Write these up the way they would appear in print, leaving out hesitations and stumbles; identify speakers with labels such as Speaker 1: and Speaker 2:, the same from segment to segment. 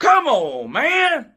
Speaker 1: Come on, man.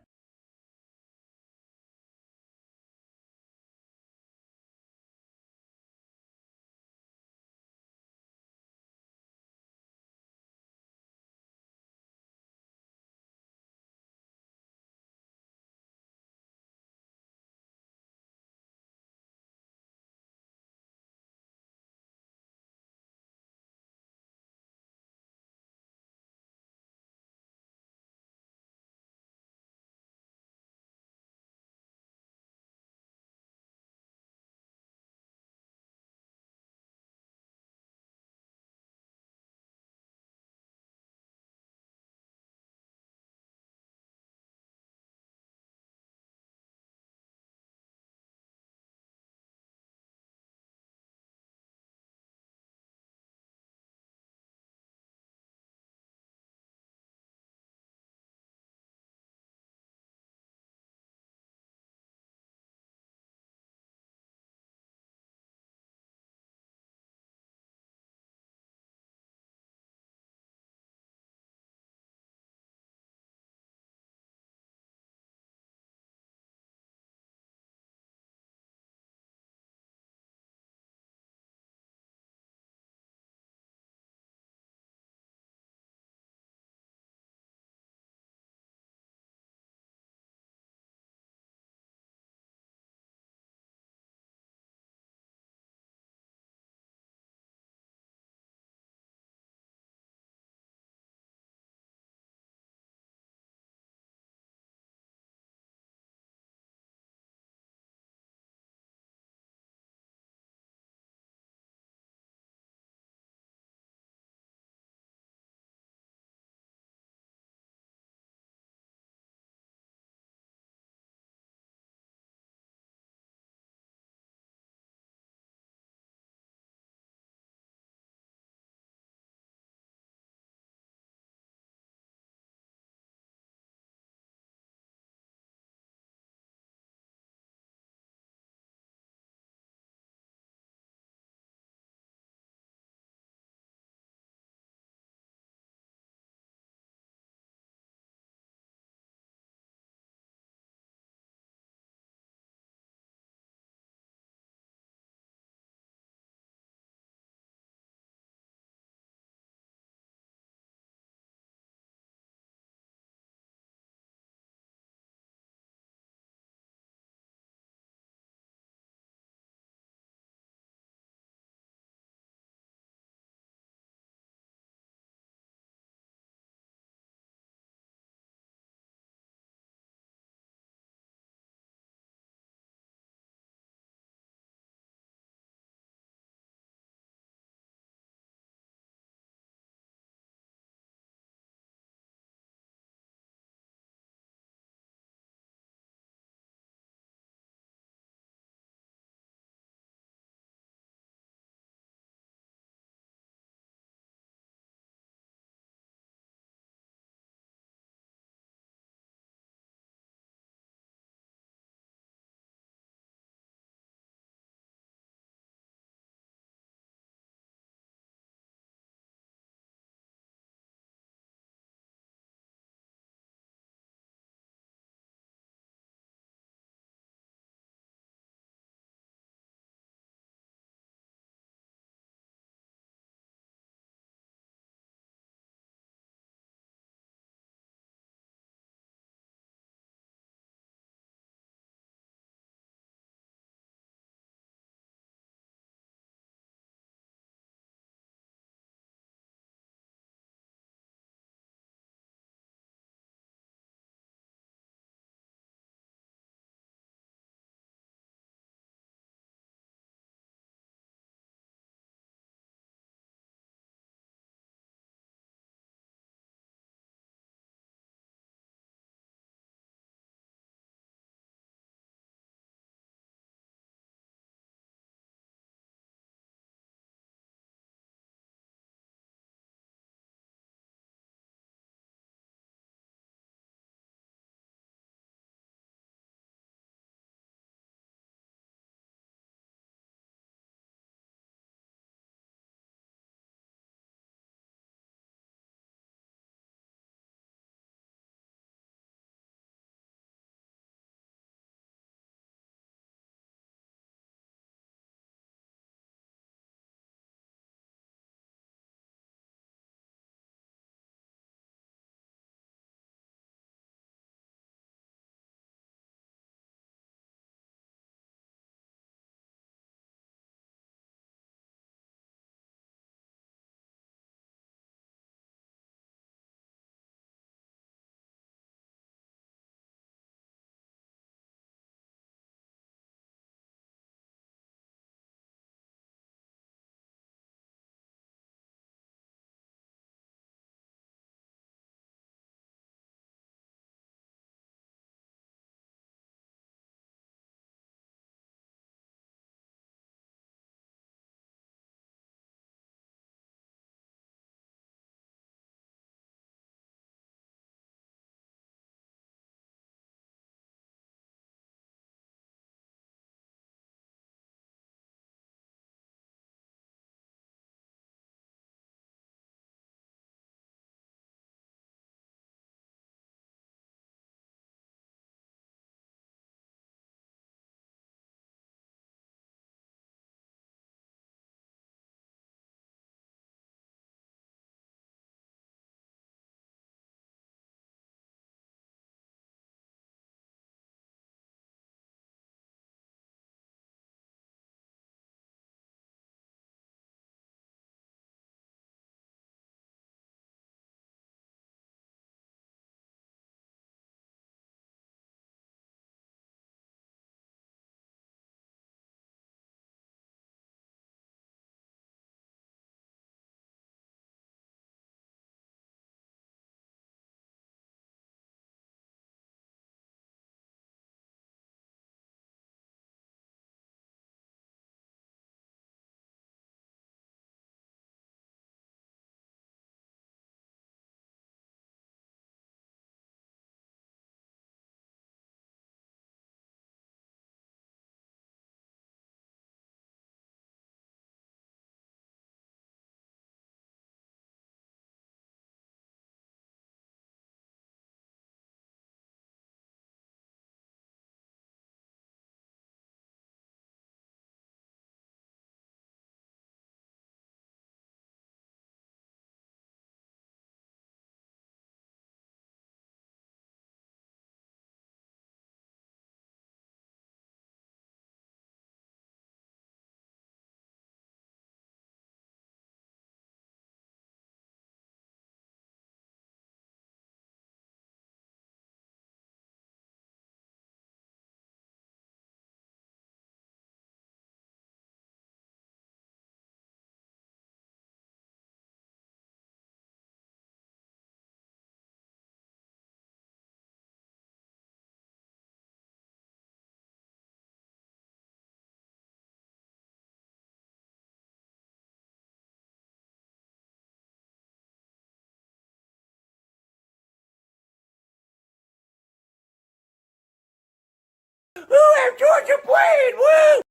Speaker 1: Georgia playing! Woo!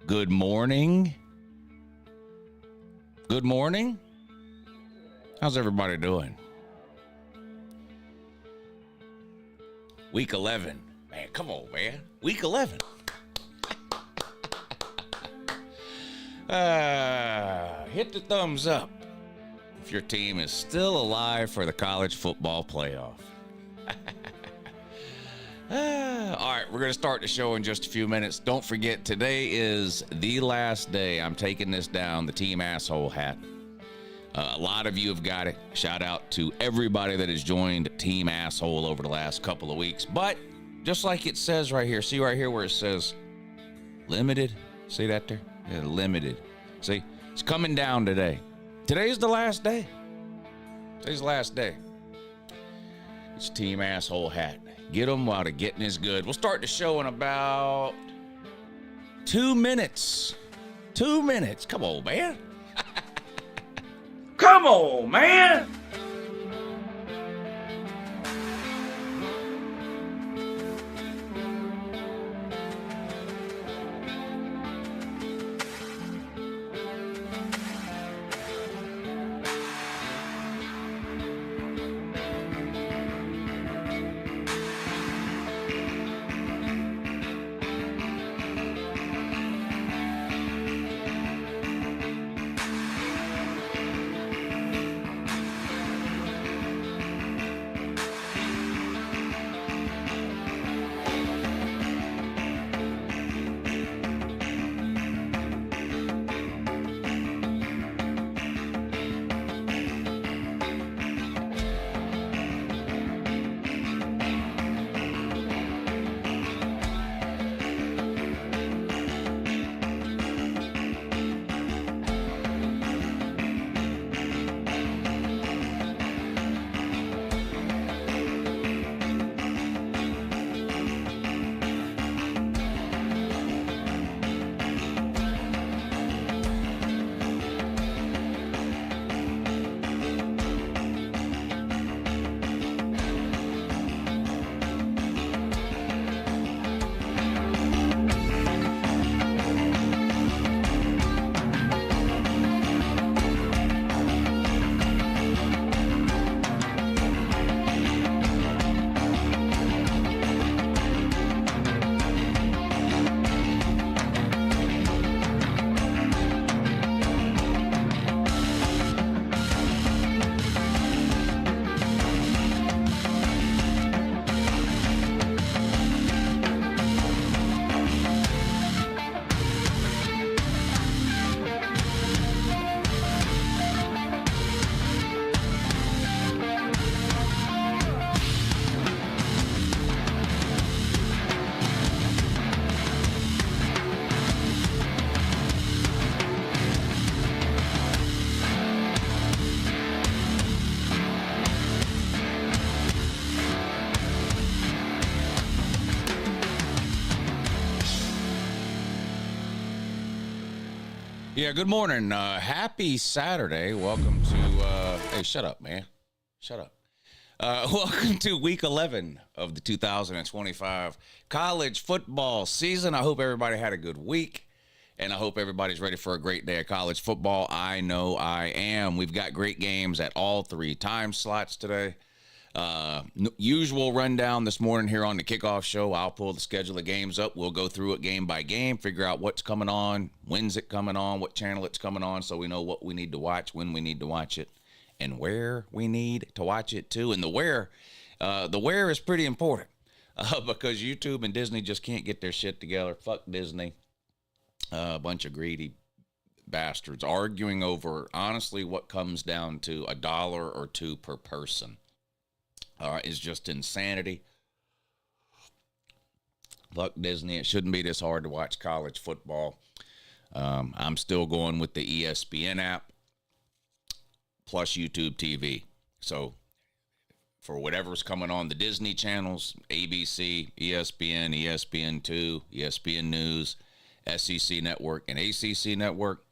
Speaker 2: Good morning. Good morning. How's everybody doing? Week 11. Man, come on, man. Week 11. Hit the thumbs up if your team is still alive for the college football playoff. All right, we're going to start the show in just a few minutes. Don't forget, today is the last day. I'm taking this down, the team asshole hat. A lot of you have got it. Shout out to everybody that has joined Team Asshole over the last couple of weeks. But just like it says right here, see right here where it says limited? See that there? Yeah, limited. See, it's coming down today. Today's the last day. Today's the last day. It's Team Asshole hat. Get them while the getting is good. We'll start the show in about 2 minutes. 2 minutes. Come on, man. Come on, man. Yeah, good morning. Happy Saturday. Welcome to, hey, shut up, man. Shut up. Welcome to week 11 of the 2025 college football season. I hope everybody had a good week, and I hope everybody's ready for a great day of college football. I know I am. We've got great games at all 3 time slots today. Usual rundown this morning here on the kickoff show. I'll pull the schedule of games up. We'll go through it game by game, figure out what's coming on, when's it coming on, what channel it's coming on, so we know what we need to watch, when we need to watch it, and where we need to watch it too. And the where is pretty important because YouTube and Disney just can't get their shit together. Fuck Disney. A bunch of greedy bastards arguing over, honestly, what comes down to $1 or $2 per person. Is just insanity. Fuck Disney. It shouldn't be this hard to watch college football. I'm still going with the ESPN app plus YouTube TV. So for whatever's coming on the Disney channels, ABC, ESPN, ESPN2, ESPN News, SEC Network, and ACC Network,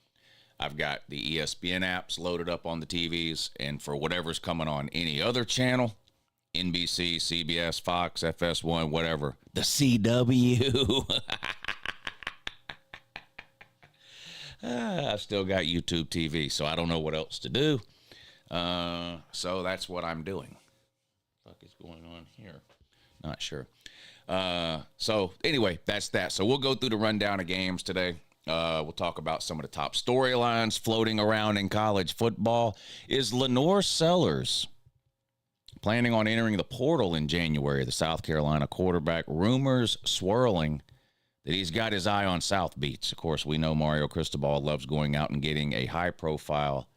Speaker 2: I've got the ESPN apps loaded up on the TVs. And for whatever's coming on any other channel, NBC, CBS, Fox, FS1, whatever, the CW. I've still got YouTube TV, so I don't know what else to do. So that's what I'm doing. What the fuck is going on here? Not sure. So anyway, that's that. So we'll go through the rundown of games today. We'll talk about some of the top storylines floating around in college football. Is Lenore Sellers planning on entering the portal in January? The South Carolina quarterback, rumors swirling that he's got his eye on South Beach. Of course, we know Mario Cristobal loves going out and getting a high-profile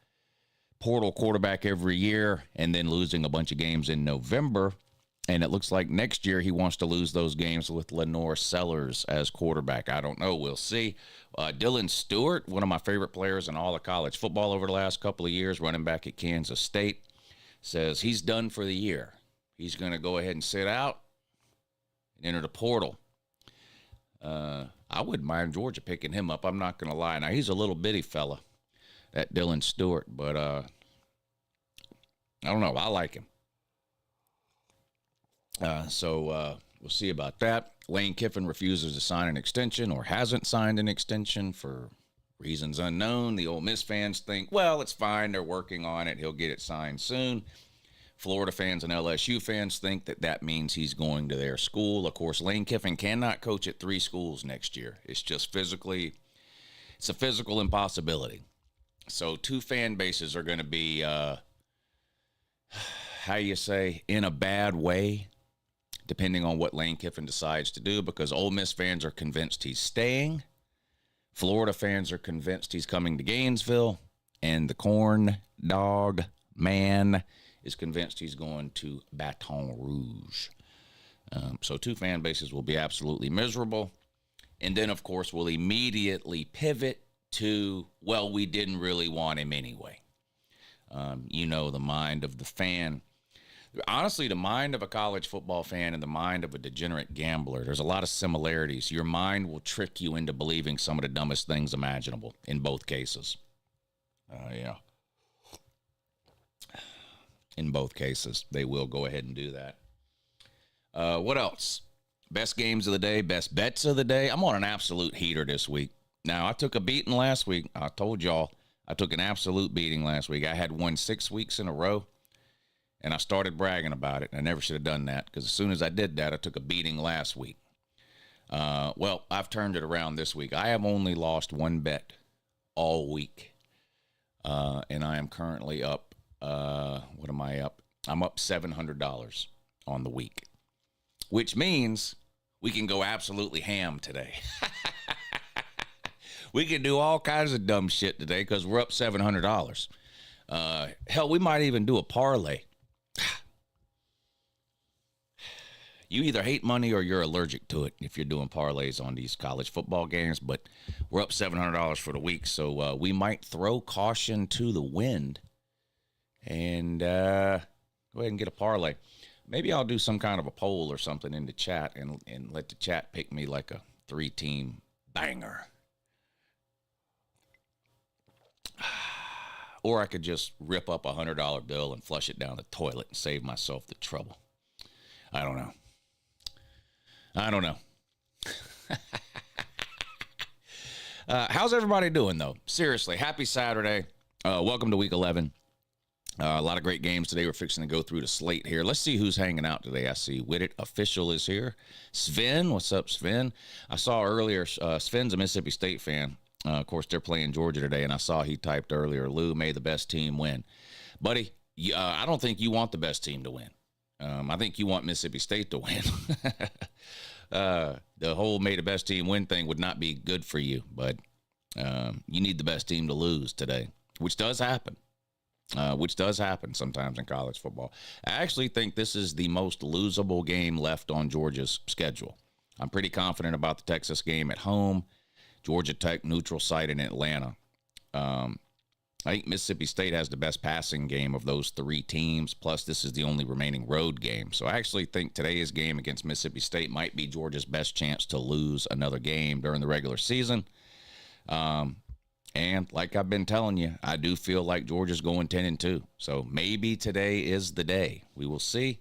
Speaker 2: portal quarterback every year and then losing a bunch of games in November. And it looks like next year he wants to lose those games with Lenore Sellers as quarterback. I don't know. We'll see. Dylan Stewart, one of my favorite players in all of college football over the last couple of years, running back at Kansas State, says he's done for the year. He's going to go ahead and sit out and enter the portal. I wouldn't mind Georgia picking him up. I'm not going to lie. Now, he's a little bitty fella, that Dylan Stewart, but I don't know. I like him. So we'll see about that. Lane Kiffin refuses to sign an extension or hasn't signed an extension for reasons unknown. The Ole Miss fans think, well, it's fine. They're working on it. He'll get it signed soon. Florida fans and LSU fans think that that means he's going to their school. Of course, Lane Kiffin cannot coach at 3 schools next year. It's just it's a physical impossibility. So 2 fan bases are going to be, how you say, in a bad way, depending on what Lane Kiffin decides to do, because Ole Miss fans are convinced he's staying. Florida fans are convinced he's coming to Gainesville, and the corn dog man is convinced he's going to Baton Rouge. So 2 fan bases will be absolutely miserable. And then, of course, we'll immediately pivot to, well, we didn't really want him anyway. The mind of the fan. Honestly, the mind of a college football fan and the mind of a degenerate gambler, there's a lot of similarities. Your mind will trick you into believing some of the dumbest things imaginable in both cases. Yeah. In both cases, they will go ahead and do that. What else? Best games of the day, best bets of the day. I'm on an absolute heater this week. Now, I took a beating last week. I told y'all I took an absolute beating last week. I had won 6 weeks in a row. And I started bragging about it. I never should have done that because as soon as I did that, I took a beating last week. Well, I've turned it around this week. I have only lost 1 bet all week. And I am currently up, what am I up? I'm up $700 on the week, which means we can go absolutely ham today. We can do all kinds of dumb shit today because we're up $700. Hell, we might even do a parlay. You either hate money or you're allergic to it if you're doing parlays on these college football games, but we're up $700 for the week, so we might throw caution to the wind and go ahead and get a parlay. Maybe I'll do some kind of a poll or something in the chat and let the chat pick me like a 3-team banger. or I could just rip up $100 bill and flush it down the toilet and save myself the trouble. I don't know. How's everybody doing, though? Seriously, happy Saturday. Welcome to week 11. A lot of great games today. We're fixing to go through the slate here. Let's see who's hanging out today. I see Whitted Official is here. Sven, what's up, Sven? I saw earlier, Sven's a Mississippi State fan. Of course, they're playing Georgia today, and I saw he typed earlier, Lou, may the best team win. Buddy, I don't think you want the best team to win. I think you want Mississippi State to win. The whole may the best team win thing would not be good for you, but you need the best team to lose today, which does happen. Sometimes in college football. I actually think this is the most losable game left on Georgia's schedule. I'm pretty confident about the Texas game at home. Georgia Tech neutral site in Atlanta. I think Mississippi State has the best passing game of those three teams, plus this is the only remaining road game. So I actually think today's game against Mississippi State might be Georgia's best chance to lose another game during the regular season. And like I've been telling you, I do feel like Georgia's going 10-2. So maybe today is the day. We will see.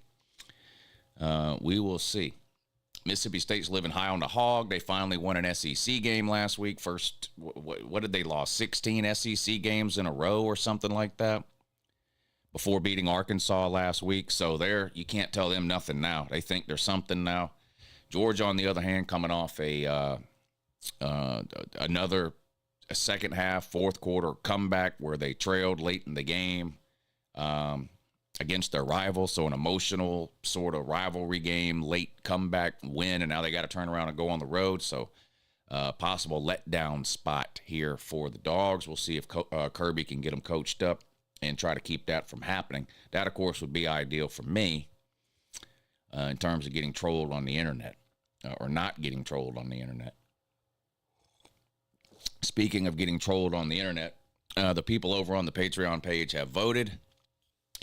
Speaker 2: Mississippi State's living high on the hog. They finally won an SEC game last week. First, what did they lose? 16 SEC games in a row or something like that before beating Arkansas last week. So you can't tell them nothing now. They think there's something now. Georgia, on the other hand, coming off another second half, fourth quarter comeback where they trailed late in the game against their rival. So an emotional sort of rivalry game, late comeback win, and now they got to turn around and go on the road. So possible letdown spot here for the Dogs. We'll see if Kirby can get them coached up and try to keep that from happening. That, of course, would be ideal for me in terms of getting trolled on the internet or not getting trolled on the internet. Speaking of getting trolled on the internet, the people over on the Patreon page have voted.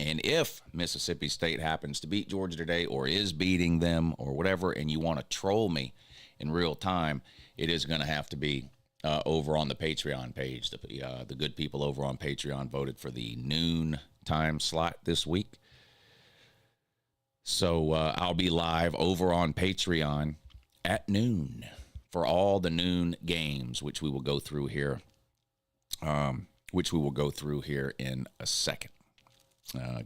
Speaker 2: And if Mississippi State happens to beat Georgia today or is beating them or whatever, and you want to troll me in real time, it is going to have to be over on the Patreon page. The good people over on Patreon voted for the noon time slot this week. So I'll be live over on Patreon at noon for all the noon games, which we will go through here. In a second.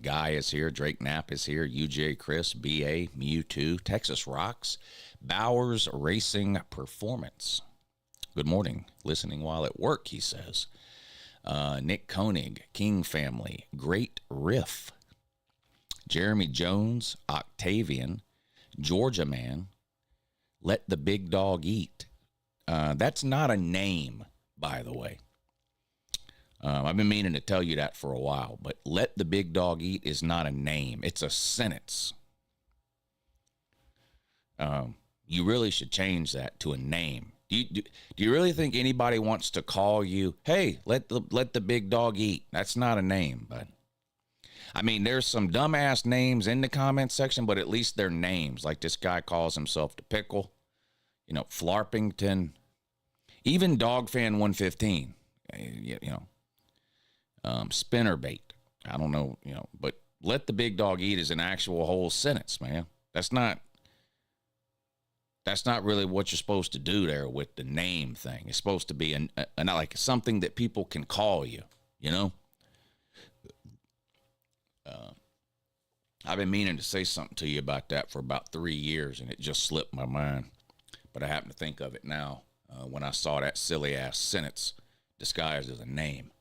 Speaker 2: Guy is here. Drake Knapp is here. UJ Chris, BA, Mewtwo, Texas Rocks, Bowers Racing Performance. Good morning. Listening while at work, he says. Nick Koenig, King Family, Great Riff, Jeremy Jones, Octavian, Georgia Man, Let the Big Dog Eat. That's not a name, by the way. I've been meaning to tell you that for a while, but Let the Big Dog Eat is not a name. It's a sentence. You really should change that to a name. Do you really think anybody wants to call you, hey, let the big dog eat? That's not a name, but I mean, there's some dumbass names in the comment section, but at least they're names. Like this guy calls himself the Pickle, Flarpington, even Dogfan115, Spinnerbait. I don't know, but let the big dog eat is an actual whole sentence, man. That's not really what you're supposed to do there with the name thing. It's supposed to be like something that people can call you, I've been meaning to say something to you about that for about 3 years, and it just slipped my mind. But I happen to think of it now when I saw that silly-ass sentence disguised as a name.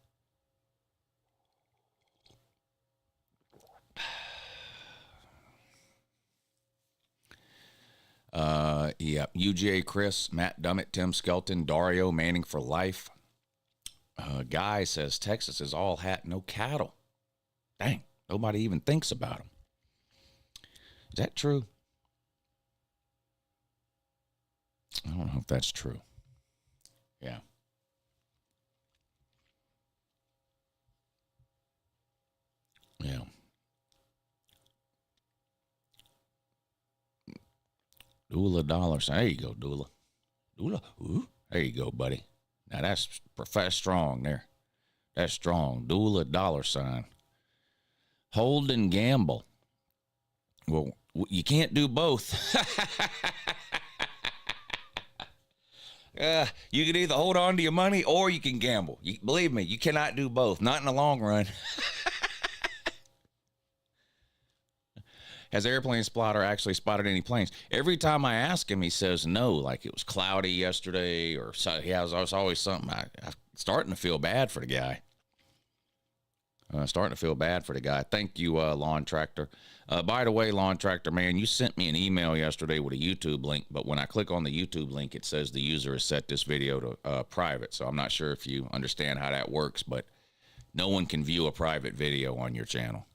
Speaker 2: Yeah, UGA Chris, Matt Dummett, Tim Skelton, Dario Manning for life. Guy says Texas is all hat, no cattle. Dang, nobody even thinks about them. Is that true? I don't know if that's true. Yeah. Yeah. Dula dollars. There you go, Dula. Dula. Ooh. There you go, buddy. Now that's profess strong there. That's strong. Dula $. Hold and gamble. Well, you can't do both. You can either hold on to your money or you can gamble. Believe me, you cannot do both. Not in the long run. Has Airplane Spotter actually spotted any planes? Every time I ask him, he says no, like it was cloudy yesterday, or there's always something. I'm starting to feel bad for the guy. Thank you, Lawn Tractor. By the way, Lawn Tractor man, you sent me an email yesterday with a YouTube link, but when I click on the YouTube link, it says the user has set this video to private. So I'm not sure if you understand how that works, but no one can view a private video on your channel.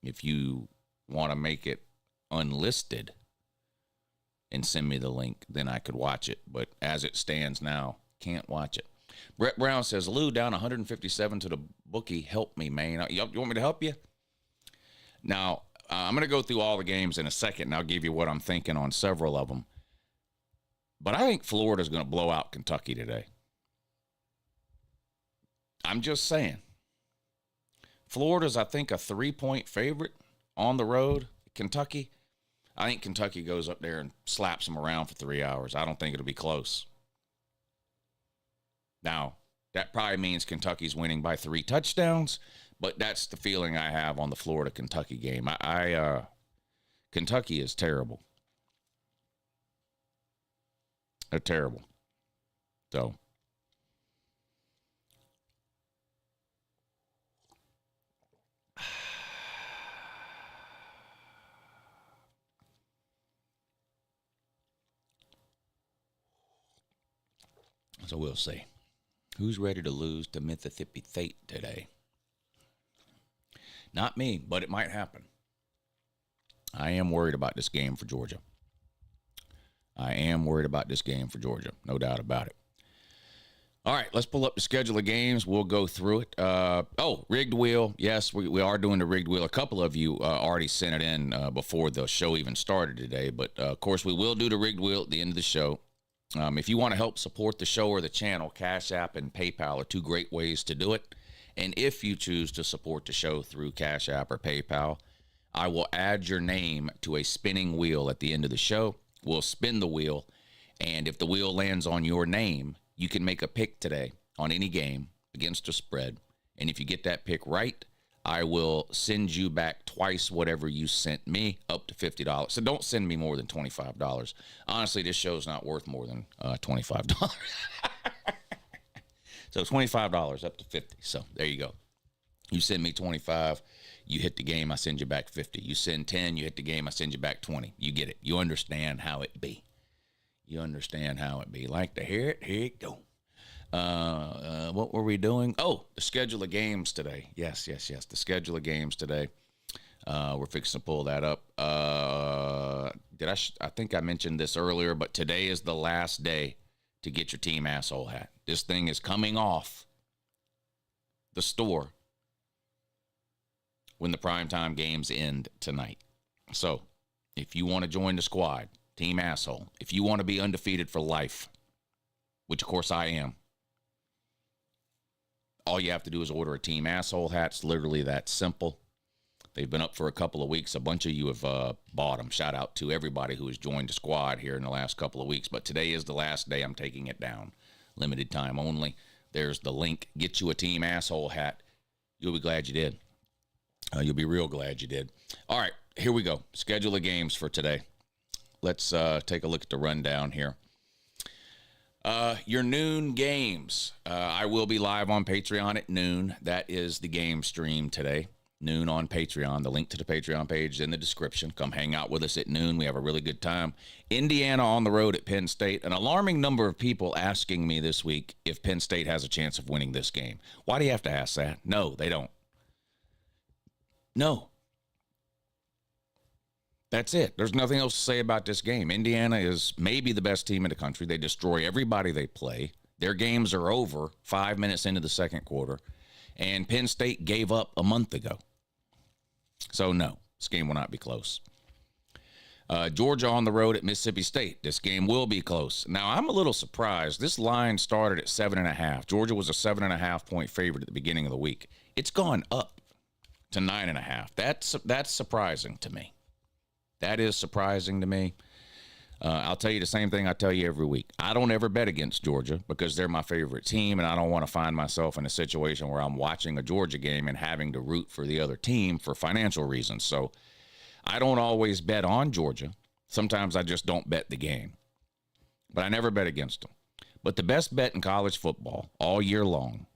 Speaker 2: If you want to make it unlisted and send me the link, then I could watch it. But as it stands now, can't watch it. Brett Brown says, Lou, down 157 to the bookie. Help me, man. You want me to help you? Now, I'm going to go through all the games in a second, and I'll give you what I'm thinking on several of them. But I think Florida's going to blow out Kentucky today. I'm just saying. Florida's, I think, a 3-point favorite on the road. Kentucky, I think Kentucky goes up there and slaps them around for 3 hours. I don't think it'll be close. Now, that probably means Kentucky's winning by 3 touchdowns, but that's the feeling I have on the Florida-Kentucky game. Kentucky is terrible. They're terrible. So, we'll see. Who's ready to lose to Mississippi State today? Not me, but it might happen. I am worried about this game for Georgia. No doubt about it. All right, let's pull up the schedule of games. We'll go through it. Rigged wheel. Yes, we are doing the rigged wheel. A couple of you already sent it in before the show even started today. But, of course, we will do the rigged wheel at the end of the show. If you want to help support the show or the channel, Cash App and PayPal are 2 great ways to do it. And if you choose to support the show through Cash App or PayPal, I will add your name to a spinning wheel at the end of the show. We'll spin the wheel, and if the wheel lands on your name, you can make a pick today on any game against a spread. And if you get that pick right, I will send you back twice whatever you sent me, up to $50. So don't send me more than $25. Honestly, this show's not worth more than $25. So $25 up to $50. So there you go. You send me 25, you hit the game, I send you back 50. You send 10, you hit the game, I send you back 20. You get it. You understand how it be. Like to hear it? Here it go. What were we doing? Oh, the schedule of games today. Yes. The schedule of games today. We're fixing to pull that up. I think I mentioned this earlier, but today is the last day to get your Team Asshole hat. This thing is coming off the store when the primetime games end tonight. So if you want to join the squad, Team Asshole, if you want to be undefeated for life, which of course I am, all you have to do is order a Team Asshole hat. It's literally that simple. They've been up for a couple of weeks. A bunch of you have bought them. Shout out to everybody who has joined the squad here in the last couple of weeks. But today is the last day. I'm taking it down. Limited time only. There's the link. Get you a Team Asshole hat. You'll be glad you did. You'll be real glad you did. All right, here we go. Schedule of games for today. Let's take a look at the rundown here. Your noon games. I will be live on Patreon at noon. That is the game stream today. Noon on Patreon. The link to the Patreon page is in the description. Come hang out with us at noon. We have a really good time. Indiana on the road at Penn State. An alarming number of people asking me this week if Penn State has a chance of winning this game. Why do you have to ask that? No, they don't. No. That's it. There's nothing else to say about this game. Indiana is maybe the best team in the country. They destroy everybody they play. Their games are over 5 minutes into the second quarter. And Penn State gave up a month ago. So, no, this game will not be close. Georgia on the road at Mississippi State. This game will be close. Now, I'm a little surprised. This line started at 7.5. Georgia was a 7.5 point favorite at the beginning of the week. It's gone up to 9.5. That's surprising to me. That is surprising to me. I'll tell you the same thing I tell you every week. I don't ever bet against Georgia because they're my favorite team, and I don't want to find myself in a situation where I'm watching a Georgia game and having to root for the other team for financial reasons. So I don't always bet on Georgia. Sometimes I just don't bet the game. But I never bet against them. But the best bet in college football all year long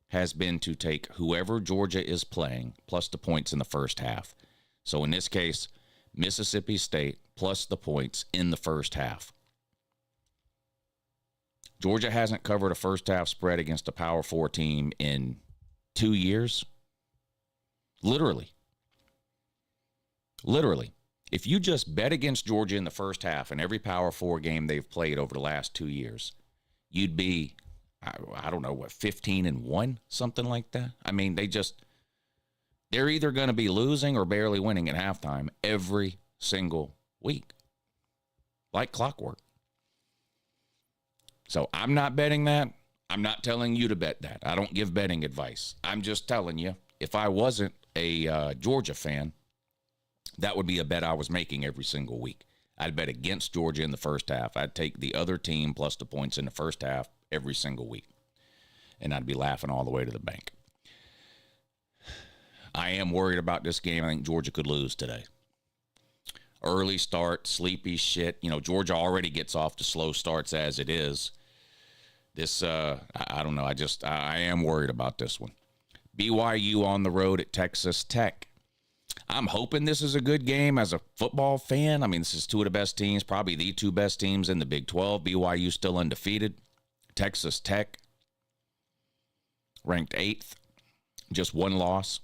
Speaker 2: has been to take whoever Georgia is playing plus the points in the first half. So in this case, Mississippi State plus the points in the first half. Georgia hasn't covered a first half spread against a Power 4 team in 2 years. Literally. If you just bet against Georgia in the first half in every Power 4 game they've played over the last 2 years, you'd be, I don't know, what, 15-1, something like that? I mean, they're either going to be losing or barely winning at halftime every single week, like clockwork. So I'm not betting that. I'm not telling you to bet that. I don't give betting advice. I'm just telling you, if I wasn't a Georgia fan, that would be a bet I was making every single week. I'd bet against Georgia in the first half. I'd take the other team plus the points in the first half every single week. And I'd be laughing all the way to the bank. I am worried about this game. I think Georgia could lose today. Early start, sleepy shit. You know, Georgia already gets off to slow starts as it is. This, I don't know. I am worried about this one. BYU on the road at Texas Tech. I'm hoping this is a good game as a football fan. I mean, this is two of the best teams, probably the two best teams in the Big 12. BYU still undefeated. Texas Tech ranked 8th, just one loss.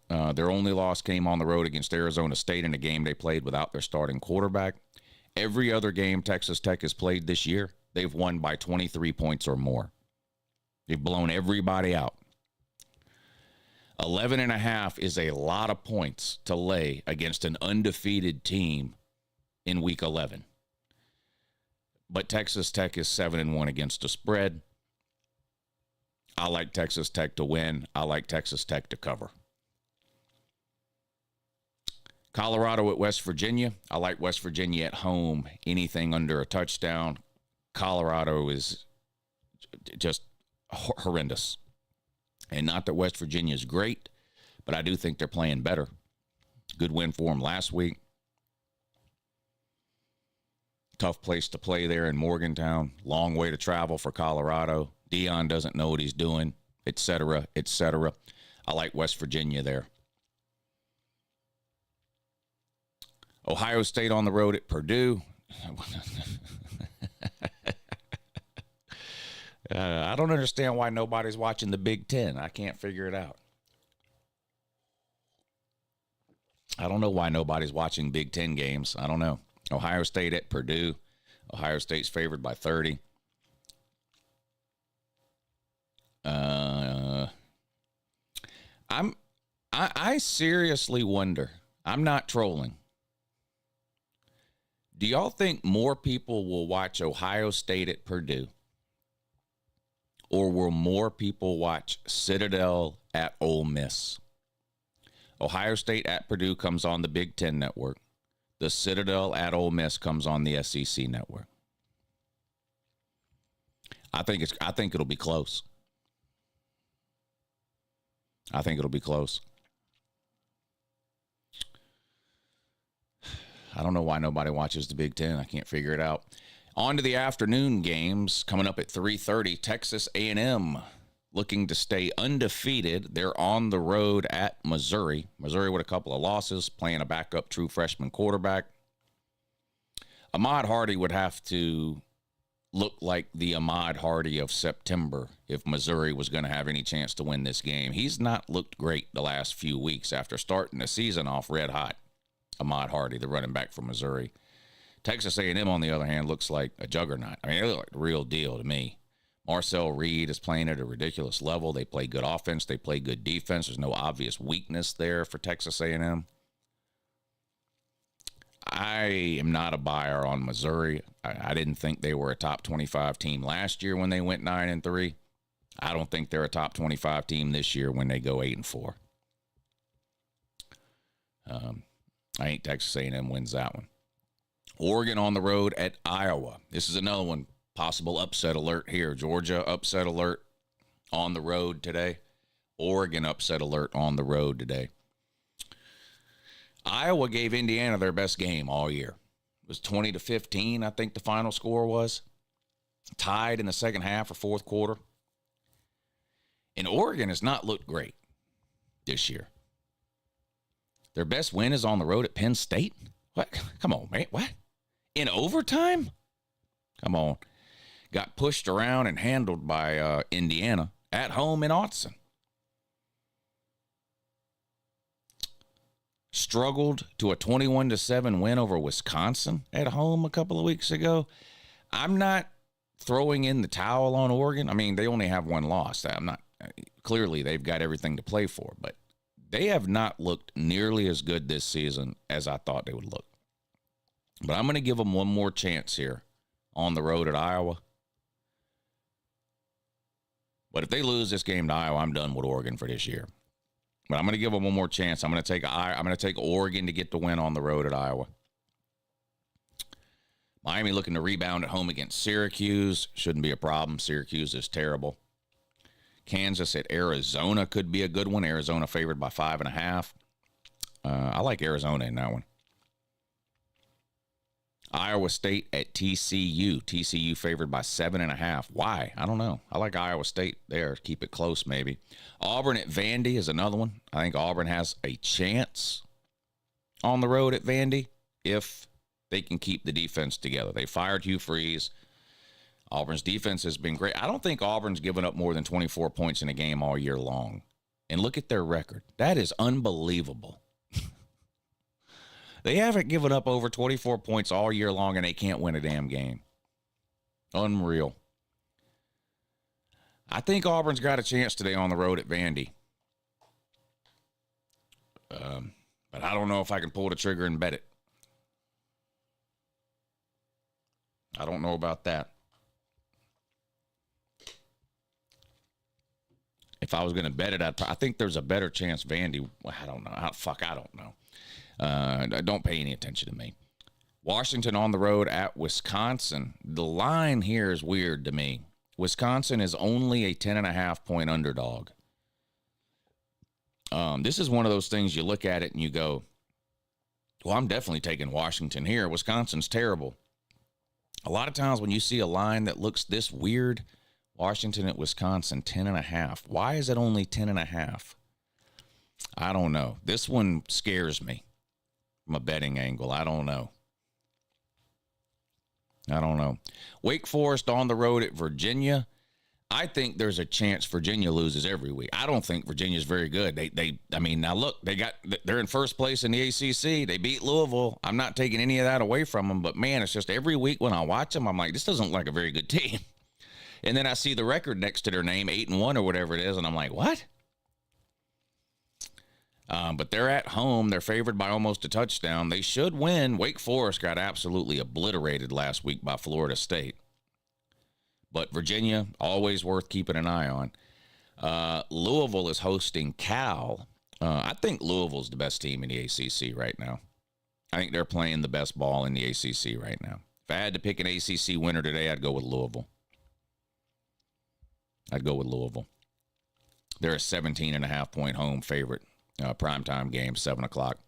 Speaker 2: Their only loss came on the road against Arizona State in a game they played without their starting quarterback. Every other game Texas Tech has played this year, they've won by 23 points or more. They've blown everybody out. 11.5 is a lot of points to lay against an undefeated team in Week 11. But Texas Tech is 7-1 against the spread. I like Texas Tech to win. I like Texas Tech to cover. Colorado at West Virginia. I like West Virginia at home. Anything under a touchdown. Colorado is just horrendous. And not that West Virginia is great, but I do think they're playing better. Good win for them last week. Tough place to play there in Morgantown. Long way to travel for Colorado. Dion doesn't know what he's doing, et cetera, et cetera. I like West Virginia there. Ohio State on the road at Purdue. I don't understand why nobody's watching the Big Ten. I can't figure it out. I don't know why nobody's watching Big Ten games. I don't know. Ohio State at Purdue. Ohio State's favored by 30. I seriously wonder. I'm not trolling. Do y'all think more people will watch Ohio State at Purdue? Or will more people watch Citadel at Ole Miss? Ohio State at Purdue comes on the Big Ten Network. The Citadel at Ole Miss comes on the SEC Network. I think it'll be close. I think it'll be close. I don't know why nobody watches the Big Ten. I can't figure it out. On to the afternoon games coming up at 3:30. Texas A&M looking to stay undefeated. They're on the road at Missouri. Missouri with a couple of losses, playing a backup true freshman quarterback. Ahmad Hardy would have to look like the Ahmad Hardy of September if Missouri was going to have any chance to win this game. He's not looked great the last few weeks after starting the season off red hot. Ahmad Hardy, the running back from Missouri. Texas A&M, on the other hand, looks like a juggernaut. I mean, they look like the real deal to me. Marcel Reed is playing at a ridiculous level. They play good offense. They play good defense. There's no obvious weakness there for Texas A&M. I am not a buyer on Missouri. I didn't think they were a top 25 team last year when they went 9-3. I don't think they're a top 25 team this year when they go 8-4. I think Texas A&M wins that one. Oregon on the road at Iowa. This is another one. Possible upset alert here. Georgia upset alert on the road today. Oregon upset alert on the road today. Iowa gave Indiana their best game all year. It was 20-15, I think the final score was. Tied in the second half or fourth quarter. And Oregon has not looked great this year. Their best win is on the road at Penn State? What? Come on, man. What? In overtime? Come on. Got pushed around and handled by Indiana at home in Autzen. Struggled to a 21-7 win over Wisconsin at home a couple of weeks ago. I'm not throwing in the towel on Oregon. I mean, they only have one loss. Clearly, they've got everything to play for, but they have not looked nearly as good this season as I thought they would look. But I'm going to give them one more chance here on the road at Iowa. But if they lose this game to Iowa, I'm done with Oregon for this year. But I'm going to give them one more chance. I'm going to take Oregon to get the win on the road at Iowa. Miami looking to rebound at home against Syracuse. Shouldn't be a problem. Syracuse is terrible. Kansas at Arizona could be a good one. Arizona favored by 5.5. I like Arizona in that one. Iowa State at TCU. TCU favored by 7.5. Why? I don't know. I like Iowa State there. Keep it close, maybe. Auburn at Vandy is another one. I think Auburn has a chance on the road at Vandy if they can keep the defense together. They fired Hugh Freeze. Auburn's defense has been great. I don't think Auburn's given up more than 24 points in a game all year long. And look at their record. That is unbelievable. They haven't given up over 24 points all year long, and they can't win a damn game. Unreal. I think Auburn's got a chance today on the road at Vandy. But I don't know if I can pull the trigger and bet it. I don't know about that. If I was going to bet it, I think there's a better chance Vandy. I don't know. I don't know. Don't pay any attention to me. Washington on the road at Wisconsin. The line here is weird to me. Wisconsin is only a 10.5 point underdog. This is one of those things you look at it and you go, well, I'm definitely taking Washington here. Wisconsin's terrible. A lot of times when you see a line that looks this weird, Washington at Wisconsin, 10.5. Why is it only 10.5? I don't know. This one scares me from a betting angle. I don't know. Wake Forest on the road at Virginia. I think there's a chance Virginia loses every week. I don't think Virginia's very good. Now look, they're in first place in the ACC. They beat Louisville. I'm not taking any of that away from them, but man, it's just every week when I watch them, I'm like, this doesn't look like a very good team. And then I see the record next to their name, 8-1 or whatever it is, and I'm like, what? But they're at home. They're favored by almost a touchdown. They should win. Wake Forest got absolutely obliterated last week by Florida State. But Virginia, always worth keeping an eye on. Louisville is hosting Cal. I think Louisville's the best team in the ACC right now. I think they're playing the best ball in the ACC right now. If I had to pick an ACC winner today, I'd go with Louisville. They're a 17.5 point home favorite. Primetime game, 7 o'clock.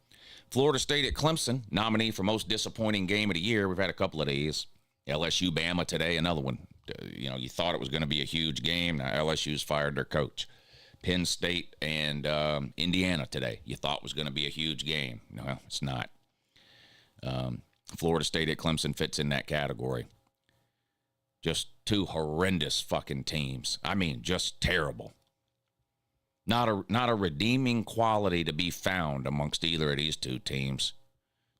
Speaker 2: Florida State at Clemson, nominee for most disappointing game of the year. We've had a couple of these. LSU, Bama today, another one. You thought it was going to be a huge game. Now LSU's fired their coach. Penn State and Indiana today. You thought was going to be a huge game. No, it's not. Florida State at Clemson fits in that category. Just two horrendous fucking teams. I mean, just terrible. Not a redeeming quality to be found amongst either of these two teams.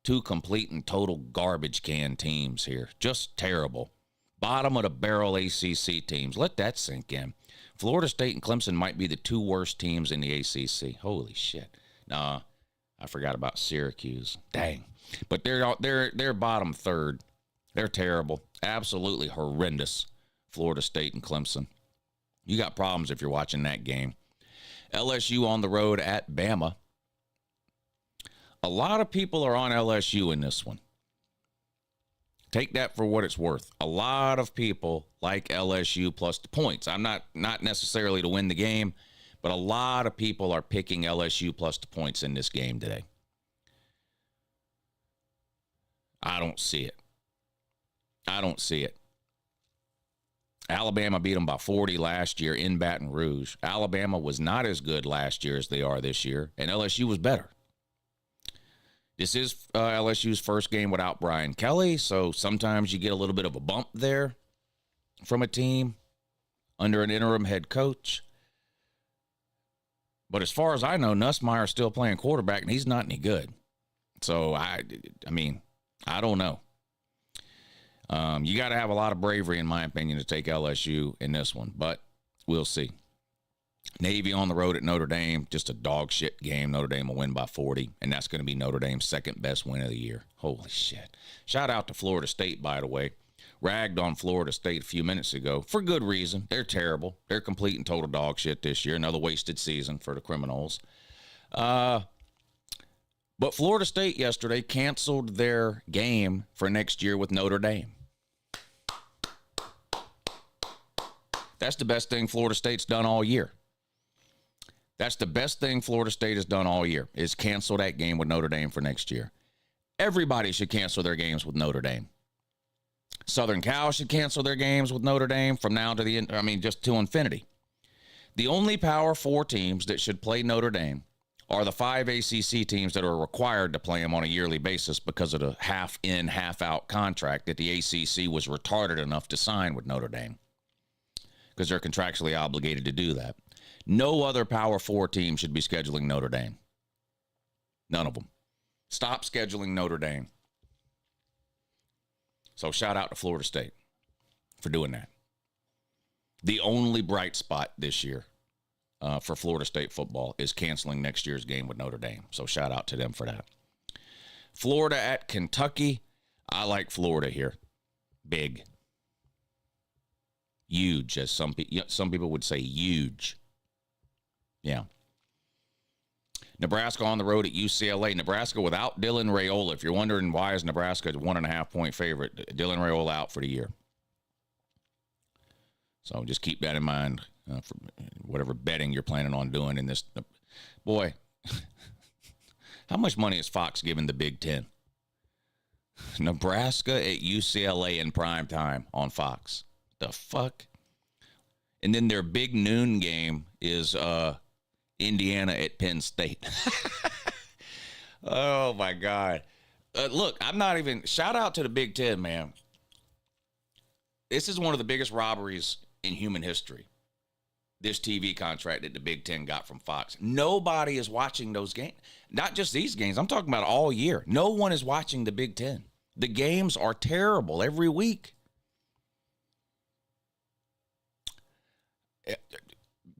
Speaker 2: Two complete and total garbage can teams here. Just terrible. Bottom of the barrel ACC teams. Let that sink in. Florida State and Clemson might be the two worst teams in the ACC. Holy shit. Nah, I forgot about Syracuse. Dang. But they're bottom third. They're terrible. Absolutely horrendous. Florida State and Clemson. You got problems if you're watching that game. LSU on the road at Bama. A lot of people are on LSU in this one. Take that for what it's worth. A lot of people like LSU plus the points. I'm not necessarily to win the game, but a lot of people are picking LSU plus the points in this game today. I don't see it. I don't see it. Alabama beat them by 40 last year in Baton Rouge. Alabama was not as good last year as they are this year, and LSU was better. This is LSU's first game without Brian Kelly, so sometimes you get a little bit of a bump there from a team under an interim head coach. But as far as I know, Nussmeier's still playing quarterback, and he's not any good. So, I mean, I don't know. You got to have a lot of bravery, in my opinion, to take LSU in this one, but we'll see. Navy on the road at Notre Dame, just a dog shit game. Notre Dame will win by 40, and that's going to be Notre Dame's second best win of the year. Holy shit. Shout out to Florida State, by the way. Ragged on Florida State a few minutes ago for good reason. They're terrible. They're complete and total dog shit this year. Another wasted season for the Criminals. But Florida State yesterday canceled their game for next year with Notre Dame. That's the best thing Florida State's done all year. That's the best thing Florida State has done all year, is cancel that game with Notre Dame for next year. Everybody should cancel their games with Notre Dame. Southern Cal should cancel their games with Notre Dame from now to the end, just to infinity. The only Power 4 teams that should play Notre Dame are the 5 ACC teams that are required to play them on a yearly basis because of the half-in, half-out contract that the ACC was retarded enough to sign with Notre Dame, because they're contractually obligated to do that. No other Power 4 team should be scheduling Notre Dame. None of them. Stop scheduling Notre Dame. So shout out to Florida State for doing that. The only bright spot this year for Florida State football is canceling next year's game with Notre Dame. So shout out to them for that. Florida at Kentucky. I like Florida here. Big. Huge, as some people would say, huge. Yeah. Nebraska on the road at UCLA. Nebraska without Dylan Raiola. If you're wondering why is Nebraska a 1.5-point favorite, Dylan Raiola out for the year. So just keep that in mind for whatever betting you're planning on doing in this. Boy, how much money is Fox giving the Big Ten? Nebraska at UCLA in prime time on Fox. The fuck? And then their big noon game is Indiana at Penn State. Oh, my God. Look, I'm not even... Shout out to the Big Ten, man. This is one of the biggest robberies in human history. This TV contract that the Big Ten got from Fox. Nobody is watching those games. Not just these games. I'm talking about all year. No one is watching the Big Ten. The games are terrible every week.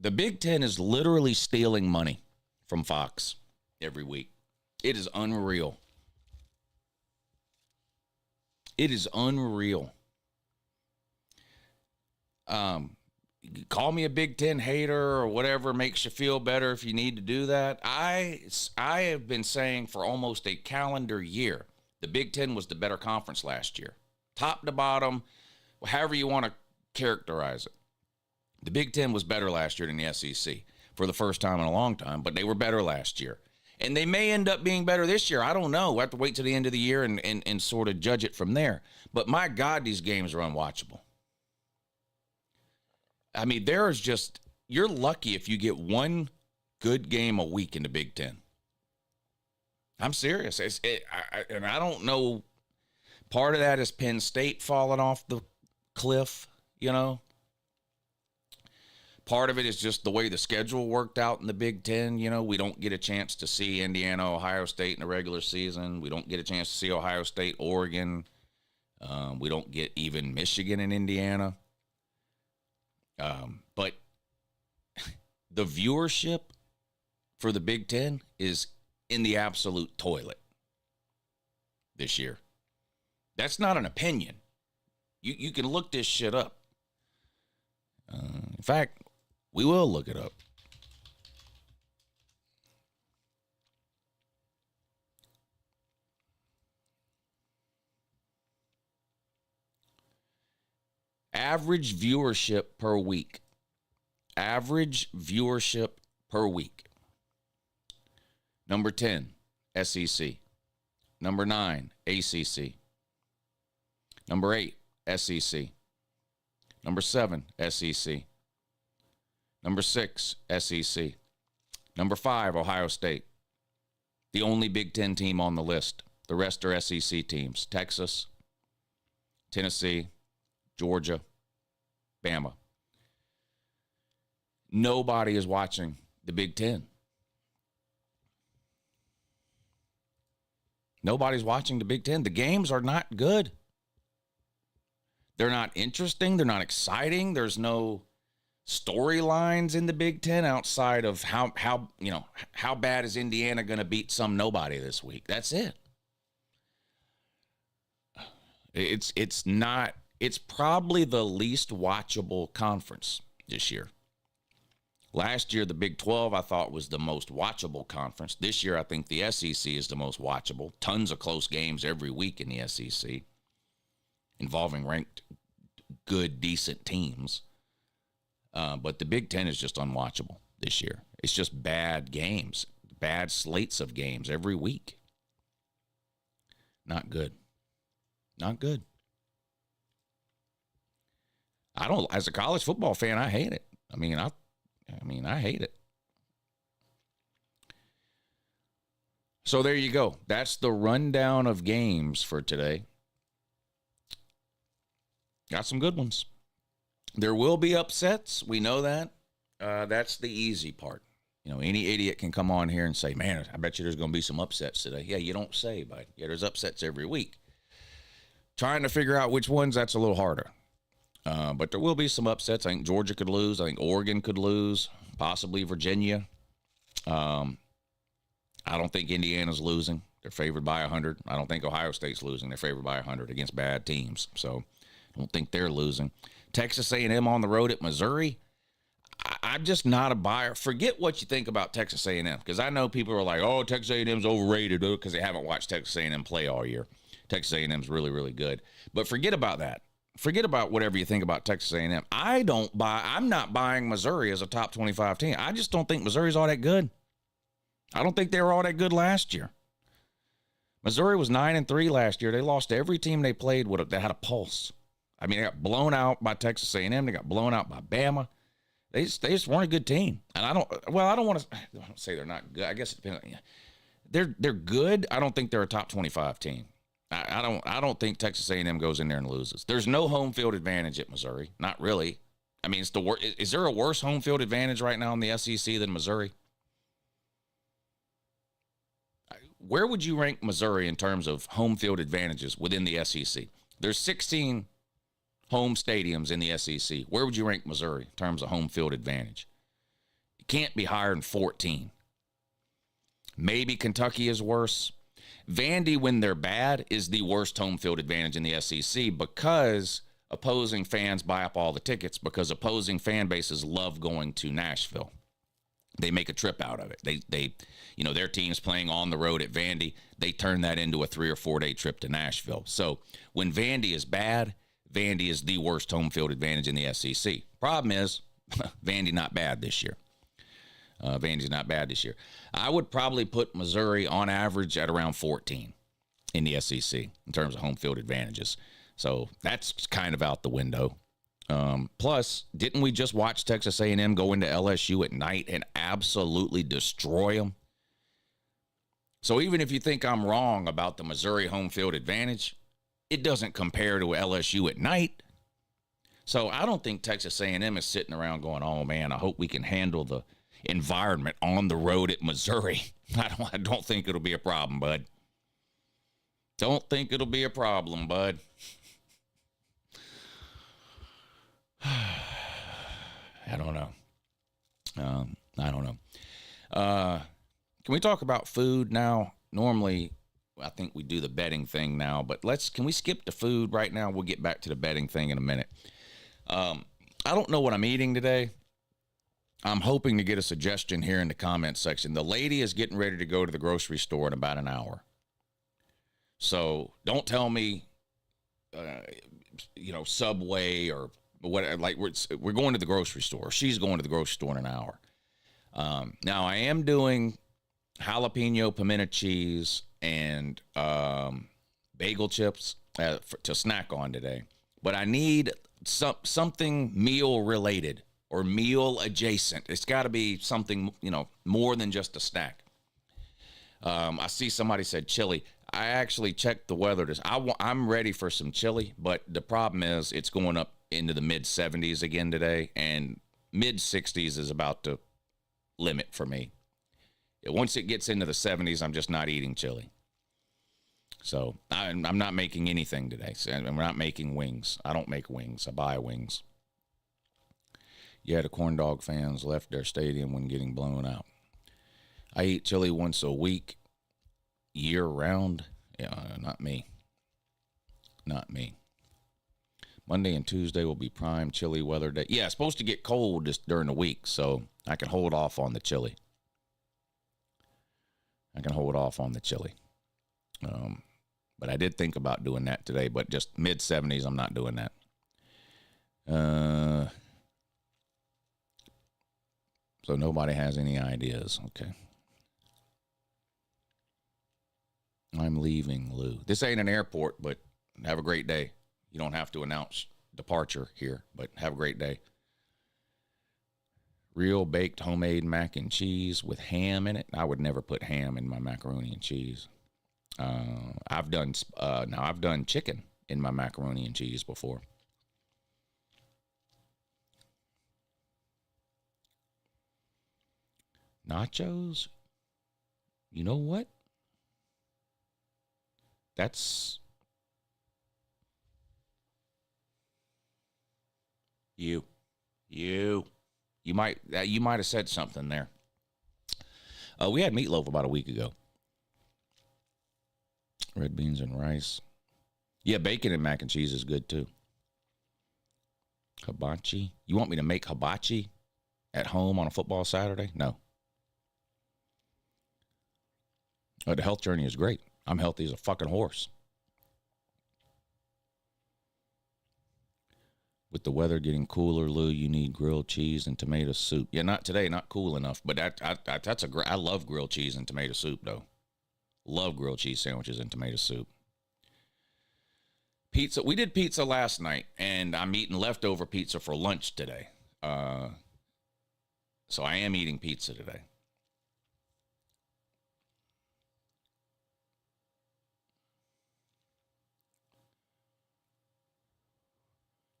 Speaker 2: The Big Ten is literally stealing money from Fox every week. It is unreal. It is unreal. Call me a Big Ten hater or whatever makes you feel better if you need to do that. I have been saying for almost a calendar year, the Big Ten was the better conference last year. Top to bottom, however you want to characterize it. The Big Ten was better last year than the SEC for the first time in a long time, but they were better last year. And they may end up being better this year. I don't know. We'll have to wait till the end of the year and sort of judge it from there. But my God, these games are unwatchable. I mean, there is just, you're lucky if you get one good game a week in the Big Ten. I'm serious. And I don't know. Part of that is Penn State falling off the cliff, you know. Part of it is just the way the schedule worked out in the Big Ten. You know, we don't get a chance to see Indiana, Ohio State in the regular season. We don't get a chance to see Ohio State, Oregon. We don't get even Michigan and Indiana. But the viewership for the Big Ten is in the absolute toilet this year. That's not an opinion. You can look this shit up. In fact, we will look it up. Average viewership per week. Average viewership per week. Number 10, SEC. Number 9, ACC. Number 8, SEC. Number 7, SEC. Number 6, SEC. Number 5, Ohio State. The only Big Ten team on the list. The rest are SEC teams. Texas, Tennessee, Georgia, Bama. Nobody is watching the Big Ten. Nobody's watching the Big Ten. The games are not good. They're not interesting. They're not exciting. There's no storylines in the Big Ten outside of how bad is Indiana going to beat some nobody this week. That's it. It's probably the least watchable conference this year. Last year, the Big 12, I thought, was the most watchable conference. This year, I think the SEC is the most watchable. Tons of close games every week in the SEC involving ranked, good, decent teams. But the Big 10 is just unwatchable this year. It's just bad games, bad slates of games every week. Not good. Not good. As a college football fan, I hate it. I hate it. So there you go. That's the rundown of games for today. Got some good ones. There will be upsets. We know that. That's the easy part. Any idiot can come on here and say, man, I bet you there's going to be some upsets today. Yeah, you don't say, but yeah, there's upsets every week. Trying to figure out which ones, that's a little harder. But there will be some upsets. I think Georgia could lose. I think Oregon could lose, possibly Virginia. I don't think Indiana's losing. They're favored by 100. I don't think Ohio State's losing. They're favored by 100 against bad teams. So I don't think they're losing. Texas A&M on the road at Missouri. I'm just not a buyer. Forget what you think about Texas A&M, because I know people are like, oh, Texas A&M's overrated because they haven't watched Texas A&M play all year. Texas A&M's really, really good. But forget about that. Forget about whatever you think about Texas A&M. I'm not buying Missouri as a top 25 team. I just don't think Missouri's all that good. I don't think they were all that good last year. Missouri was 9-3 last year. They lost to every team they played that had a pulse. I mean, they got blown out by Texas A&M. They got blown out by Bama. They just weren't a good team. And I don't want to say they're not good. I guess it depends. They're good. I don't think they're a top 25 team. I don't think Texas A&M goes in there and loses. There's no home field advantage at Missouri. Not really. I mean, is there a worse home field advantage right now in the SEC than Missouri? Where would you rank Missouri in terms of home field advantages within the SEC? There's 16 home stadiums in the SEC. Where would you rank Missouri in terms of home field advantage? It can't be higher than 14. Maybe Kentucky is worse. Vandy, when they're bad, is the worst home field advantage in the SEC because opposing fans buy up all the tickets, because opposing fan bases love going to Nashville. They make a trip out of it. They their team's playing on the road at Vandy. They turn that into a 3 or 4 day trip to Nashville. So when Vandy is bad, Vandy is the worst home field advantage in the SEC. Problem is, Vandy not bad this year. Vandy's not bad this year. I would probably put Missouri on average at around 14 in the SEC in terms of home field advantages. So that's kind of out the window. Plus, didn't we just watch Texas A&M go into LSU at night and absolutely destroy them? So even if you think I'm wrong about the Missouri home field advantage, it doesn't compare to LSU at night. So I don't think Texas A&M is sitting around going, oh, man, I hope we can handle the environment on the road at Missouri. I don't think it'll be a problem, bud. Don't think it'll be a problem, bud. I don't know. Can Can we talk about food now? Normally, I think we do the betting thing now, but can we skip the food right now? We'll get back to the betting thing in a minute. I don't know what I'm eating today. I'm hoping to get a suggestion here in the comments section. The lady is getting ready to go to the grocery store in about an hour. So don't tell me, Subway or what. Like we're going to the grocery store. She's going to the grocery store in an hour. Now I am doing jalapeno pimento cheese and bagel chips to snack on today. But I need something meal related or meal adjacent. It's got to be something, more than just a snack. I see somebody said chili. I actually checked the weather. I'm ready for some chili, but the problem is it's going up into the mid 70s again today, and mid 60s is about the limit for me. Once it gets into the 70s, I'm just not eating chili. So I'm not making anything today. So I'm not making wings. I don't make wings. I buy wings. Yeah, the corn dog fans left their stadium when getting blown out. I eat chili once a week, year round. Yeah, not me. Not me. Monday and Tuesday will be prime chili weather day. Yeah, it's supposed to get cold just during the week, so I can hold off on the chili. But I did think about doing that today, but just mid 70s, I'm not doing that. So nobody has any ideas. Okay. I'm leaving, Lou. This ain't an airport, but have a great day. You don't have to announce departure here, but have a great day. Real baked homemade mac and cheese with ham in it. I would never put ham in my macaroni and cheese. I've done chicken in my macaroni and cheese before. Nachos? You know what? That's you might have said something there. We had meatloaf about a week ago. Red beans and rice. Yeah, bacon and mac and cheese is good too. Hibachi. You want me to make hibachi at home on a football Saturday? No. The health journey is great. I'm healthy as a fucking horse. With the weather getting cooler, Lou, you need grilled cheese and tomato soup. Yeah, not today, not cool enough. But I love grilled cheese and tomato soup, though. Love grilled cheese sandwiches and tomato soup. Pizza. We did pizza last night, and I'm eating leftover pizza for lunch today. So I am eating pizza today.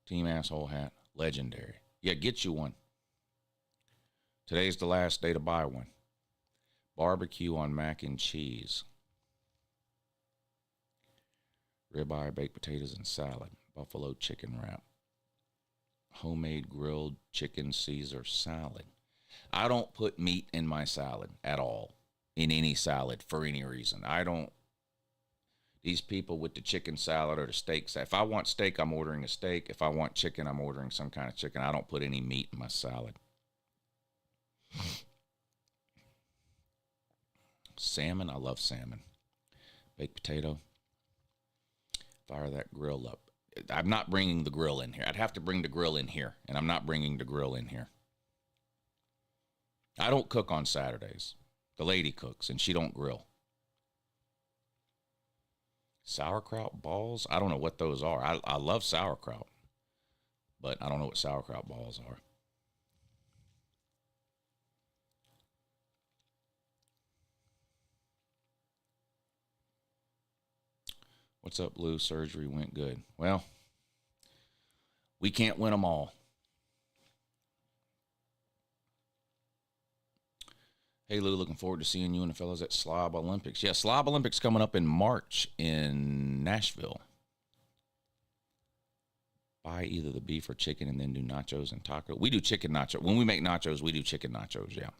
Speaker 2: Team asshole hat. Legendary. Yeah, get you one. Today's the last day to buy one. Barbecue on mac and cheese. Ribeye, baked potatoes, and salad. Buffalo chicken wrap. Homemade grilled chicken Caesar salad. I don't put meat in my salad at all. In any salad for any reason. I don't. These people with the chicken salad or the steaks. If I want steak, I'm ordering a steak. If I want chicken, I'm ordering some kind of chicken. I don't put any meat in my salad. Salmon. I love salmon. Baked potato. Fire that grill up. I'm not bringing the grill in here. I'd have to bring the grill in here, and I'm not bringing the grill in here. I don't cook on Saturdays. The lady cooks, and she don't grill. Sauerkraut balls? I don't know what those are. I love sauerkraut, but I don't know what sauerkraut balls are. What's up, Lou? Surgery went good. Well, we can't win them all. Hey, Lou, looking forward to seeing you and the fellas at Slob Olympics. Yeah, Slob Olympics coming up in March in Nashville. Buy either the beef or chicken and then do nachos and taco. We do chicken nachos. When we make nachos, we do chicken nachos, yeah.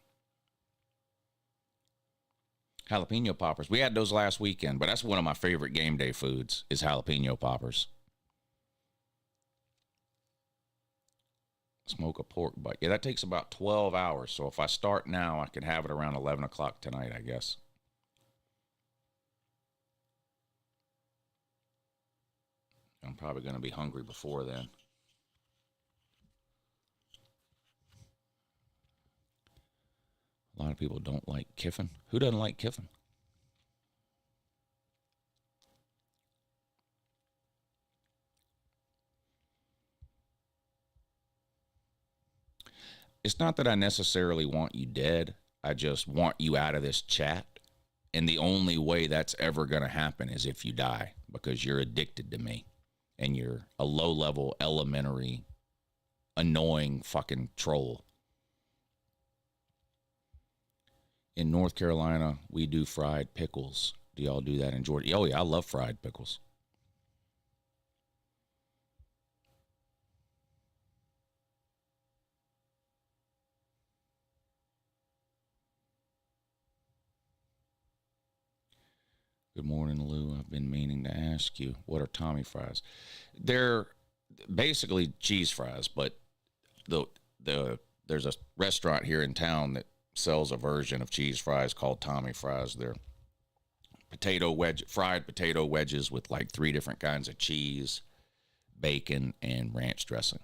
Speaker 2: Jalapeno poppers. We had those last weekend, but that's one of my favorite game day foods is jalapeno poppers. Smoke a pork butt. Yeah, that takes about 12 hours. So if I start now, I can have it around 11 o'clock tonight, I guess. I'm probably going to be hungry before then. A lot of people don't like Kiffin. Who doesn't like Kiffin? It's not that I necessarily want you dead. I just want you out of this chat. And the only way that's ever going to happen is if you die, because you're addicted to me. And you're a low-level, elementary, annoying fucking troll. In North Carolina, we do fried pickles. Do y'all do that in Georgia? Oh, yeah, I love fried pickles. Good morning, Lou. I've been meaning to ask you, what are Tommy fries? They're basically cheese fries, but there's a restaurant here in town that sells a version of cheese fries called Tommy fries. They're fried potato wedges with like 3 different kinds of cheese, bacon, and ranch dressing.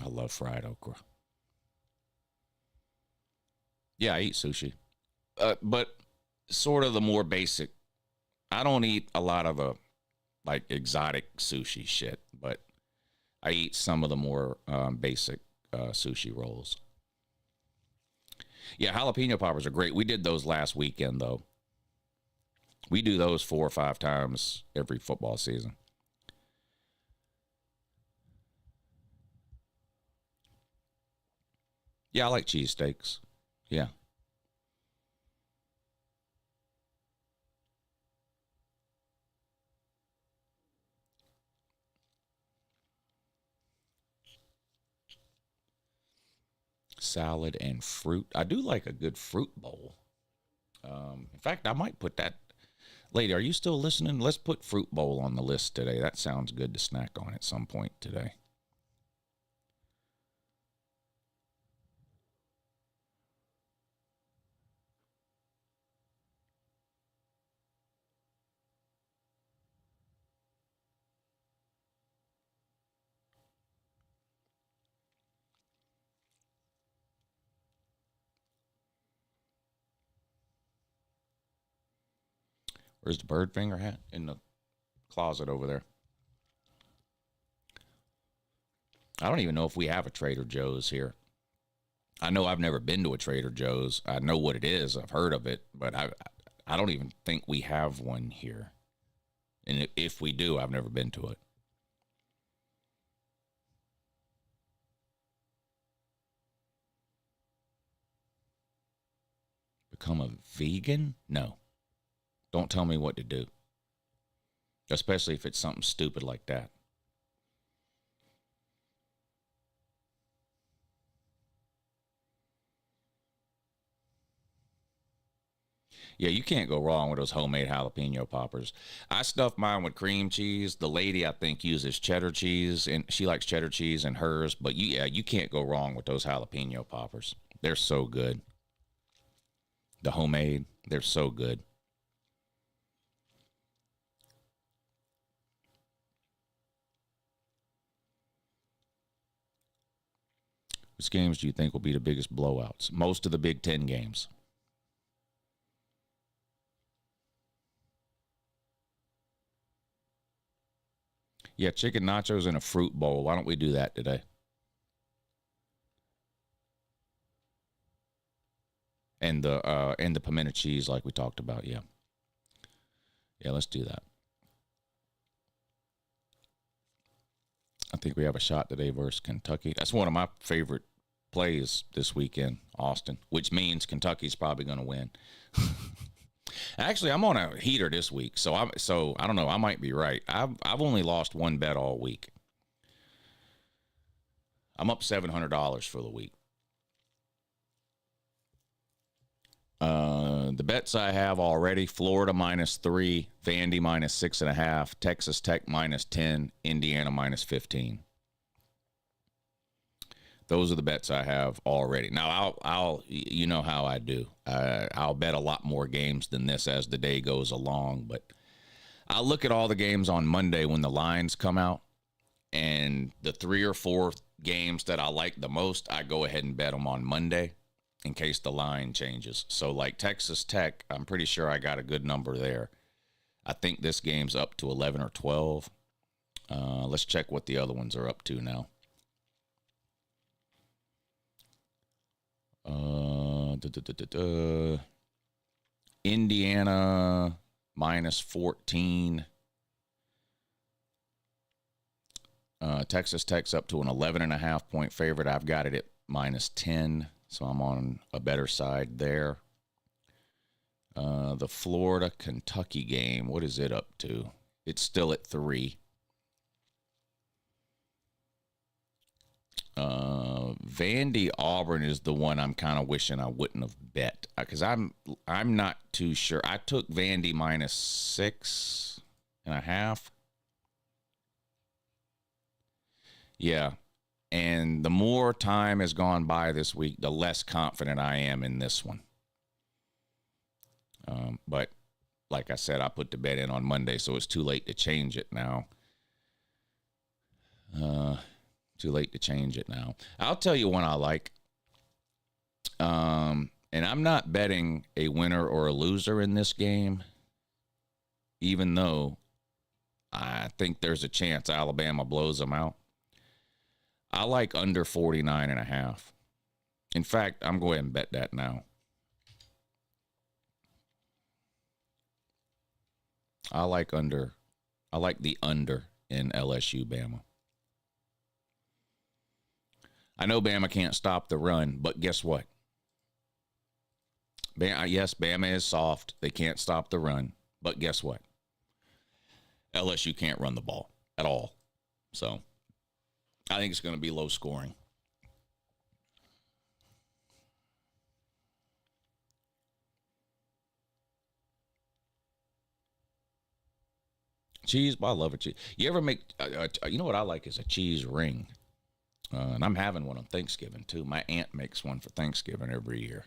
Speaker 2: I love fried okra. Yeah, I eat sushi. But sort of the more basic. I don't eat a lot of the like exotic sushi shit, but I eat some of the more basic sushi rolls. Yeah, jalapeno poppers are great. We did those last weekend, though. We do those 4 or 5 times every football season. Yeah, I like cheesesteaks. Yeah. Salad and fruit. I do like a good fruit bowl. In fact, I might put that. Lady, are you still listening? Let's put fruit bowl on the list today. That sounds good to snack on at some point today. Where's the bird finger hat? In the closet over there. I don't even know if we have a Trader Joe's here. I know I've never been to a Trader Joe's. I know what it is. I've heard of it, but I don't even think we have one here. And if we do, I've never been to it. Become a vegan? No. Don't tell me what to do. Especially if it's something stupid like that. Yeah, you can't go wrong with those homemade jalapeno poppers. I stuff mine with cream cheese. The lady, I think, uses cheddar cheese, and she likes cheddar cheese in hers. But you can't go wrong with those jalapeno poppers. They're so good. The homemade, they're so good. Which games do you think will be the biggest blowouts? Most of the Big Ten games. Yeah, chicken nachos in a fruit bowl. Why don't we do that today? And the pimento cheese like we talked about. Yeah. Yeah, let's do that. I think we have a shot today versus Kentucky. That's one of my favorite plays this weekend, Austin, which means Kentucky's probably going to win. Actually, I'm on a heater this week, so I don't know. I might be right. I've only lost one bet all week. I'm up $700 for the week. The bets I have already: Florida -3, Vandy -6.5, Texas Tech -10, Indiana -15. Those are the bets I have already. Now, I'll you know how I do. I'll bet a lot more games than this as the day goes along, but I'll look at all the games on Monday when the lines come out, and the 3 or 4 games that I like the most, I go ahead and bet them on Monday in case the line changes. So like Texas Tech, I'm pretty sure I got a good number there. I think this game's up to 11 or 12. Let's check what the other ones are up to now. Indiana -14. Texas Tech's up to an 11.5 point favorite. I've got it at -10, so I'm on a better side there. The Florida Kentucky game, what is it up to? It's still at 3. Vandy Auburn is the one I'm kind of wishing I wouldn't have bet, because I'm not too sure. I took Vandy -6.5. Yeah, and the more time has gone by this week, the less confident I am in this one. But like I said, I put the bet in on Monday, so it's too late to change it now. Too late to change it now. I'll tell you one I like. And I'm not betting a winner or a loser in this game, even though I think there's a chance Alabama blows them out. I like under 49.5. In fact, I'm going to bet that now. I like the under in LSU Bama. I know Bama can't stop the run, but guess what? Yes, Bama is soft. They can't stop the run, but guess what? LSU can't run the ball at all. So I think it's going to be low scoring. Cheese, I love a cheese. You ever make, you know what I like is a cheese ring. And I'm having one on Thanksgiving, too. My aunt makes one for Thanksgiving every year.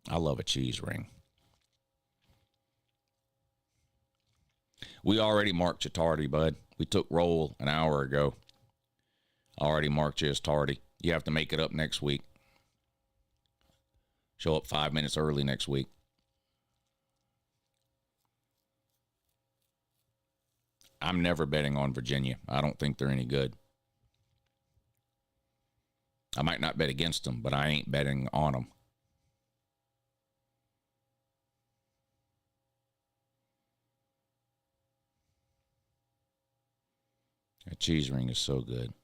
Speaker 2: I love a cheese ring. We already marked you tardy, bud. We took roll an hour ago. Already marked you as tardy. You have to make it up next week. Show up 5 minutes early next week. I'm never betting on Virginia. I don't think they're any good. I might not bet against them, but I ain't betting on them. That cheese ring is so good.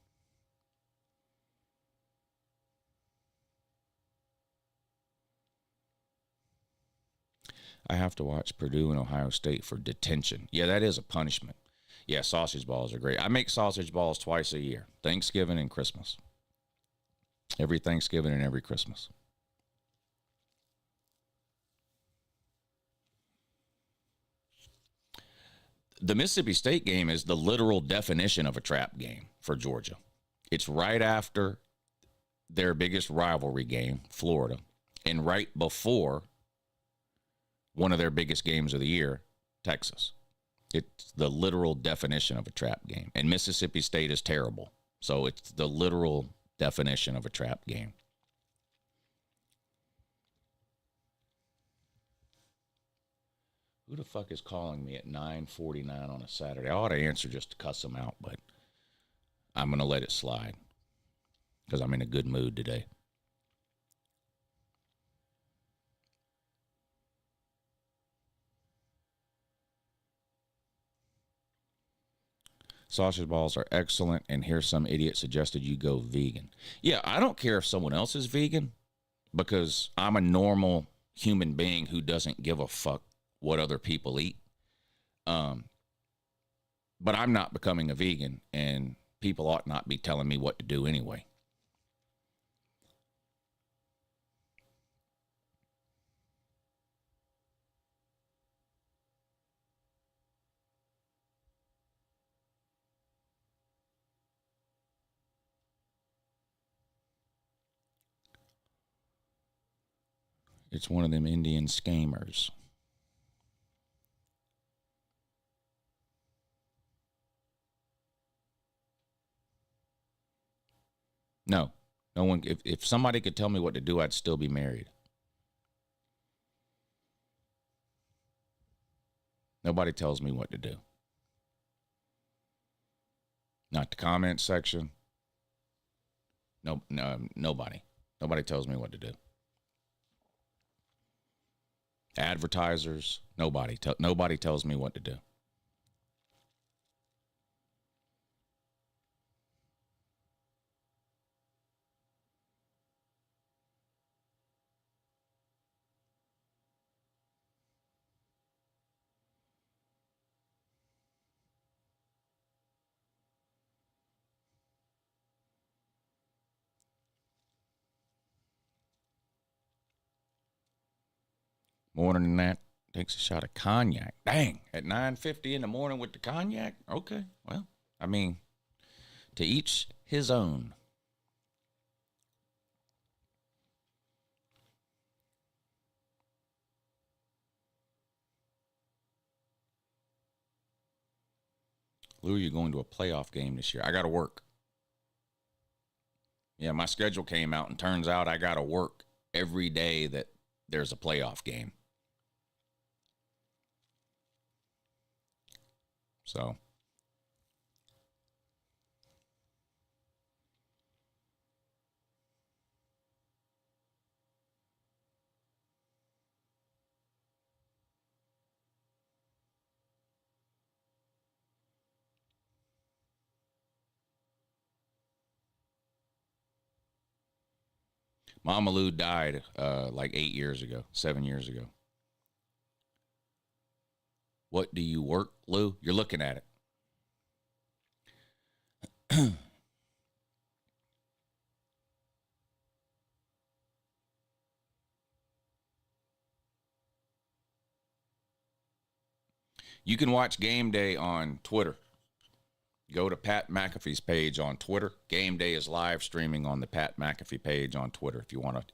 Speaker 2: I have to watch Purdue and Ohio State for detention. Yeah, that is a punishment. Yeah, sausage balls are great. I make sausage balls twice a year, Thanksgiving and Christmas. Every Thanksgiving and every Christmas. The Mississippi State game is the literal definition of a trap game for Georgia. It's right after their biggest rivalry game, Florida, and right before one of their biggest games of the year, Texas. It's the literal definition of a trap game. And Mississippi State is terrible. So it's the literal definition of a trap game. Who the fuck is calling me at 9:49 on a Saturday? I ought to answer just to cuss them out, but I'm going to let it slide because I'm in a good mood today. Sausage balls are excellent, and here's some idiot suggested you go vegan. Yeah, I don't care if someone else is vegan because I'm a normal human being who doesn't give a fuck what other people eat. But I'm not becoming a vegan, and people ought not be telling me what to do anyway. It's one of them Indian scammers. No one. If somebody could tell me what to do, I'd still be married. Nobody tells me what to do. Not the comment section. No, nobody. Nobody tells me what to do. Advertisers, nobody tells me what to do. More than that, takes a shot of cognac. Dang, at 9:50 in the morning with the cognac? Okay, well, I mean, to each his own. Lou, you're going to a playoff game this year. I got to work. Yeah, my schedule came out, and turns out I got to work every day that there's a playoff game. So, Mama Lou died like 8 years ago, 7 years ago. What do you work, Lou? You're looking at it. You can watch Game Day on Twitter. Go to Pat McAfee's page on Twitter. Game Day is live streaming on the Pat McAfee page on Twitter.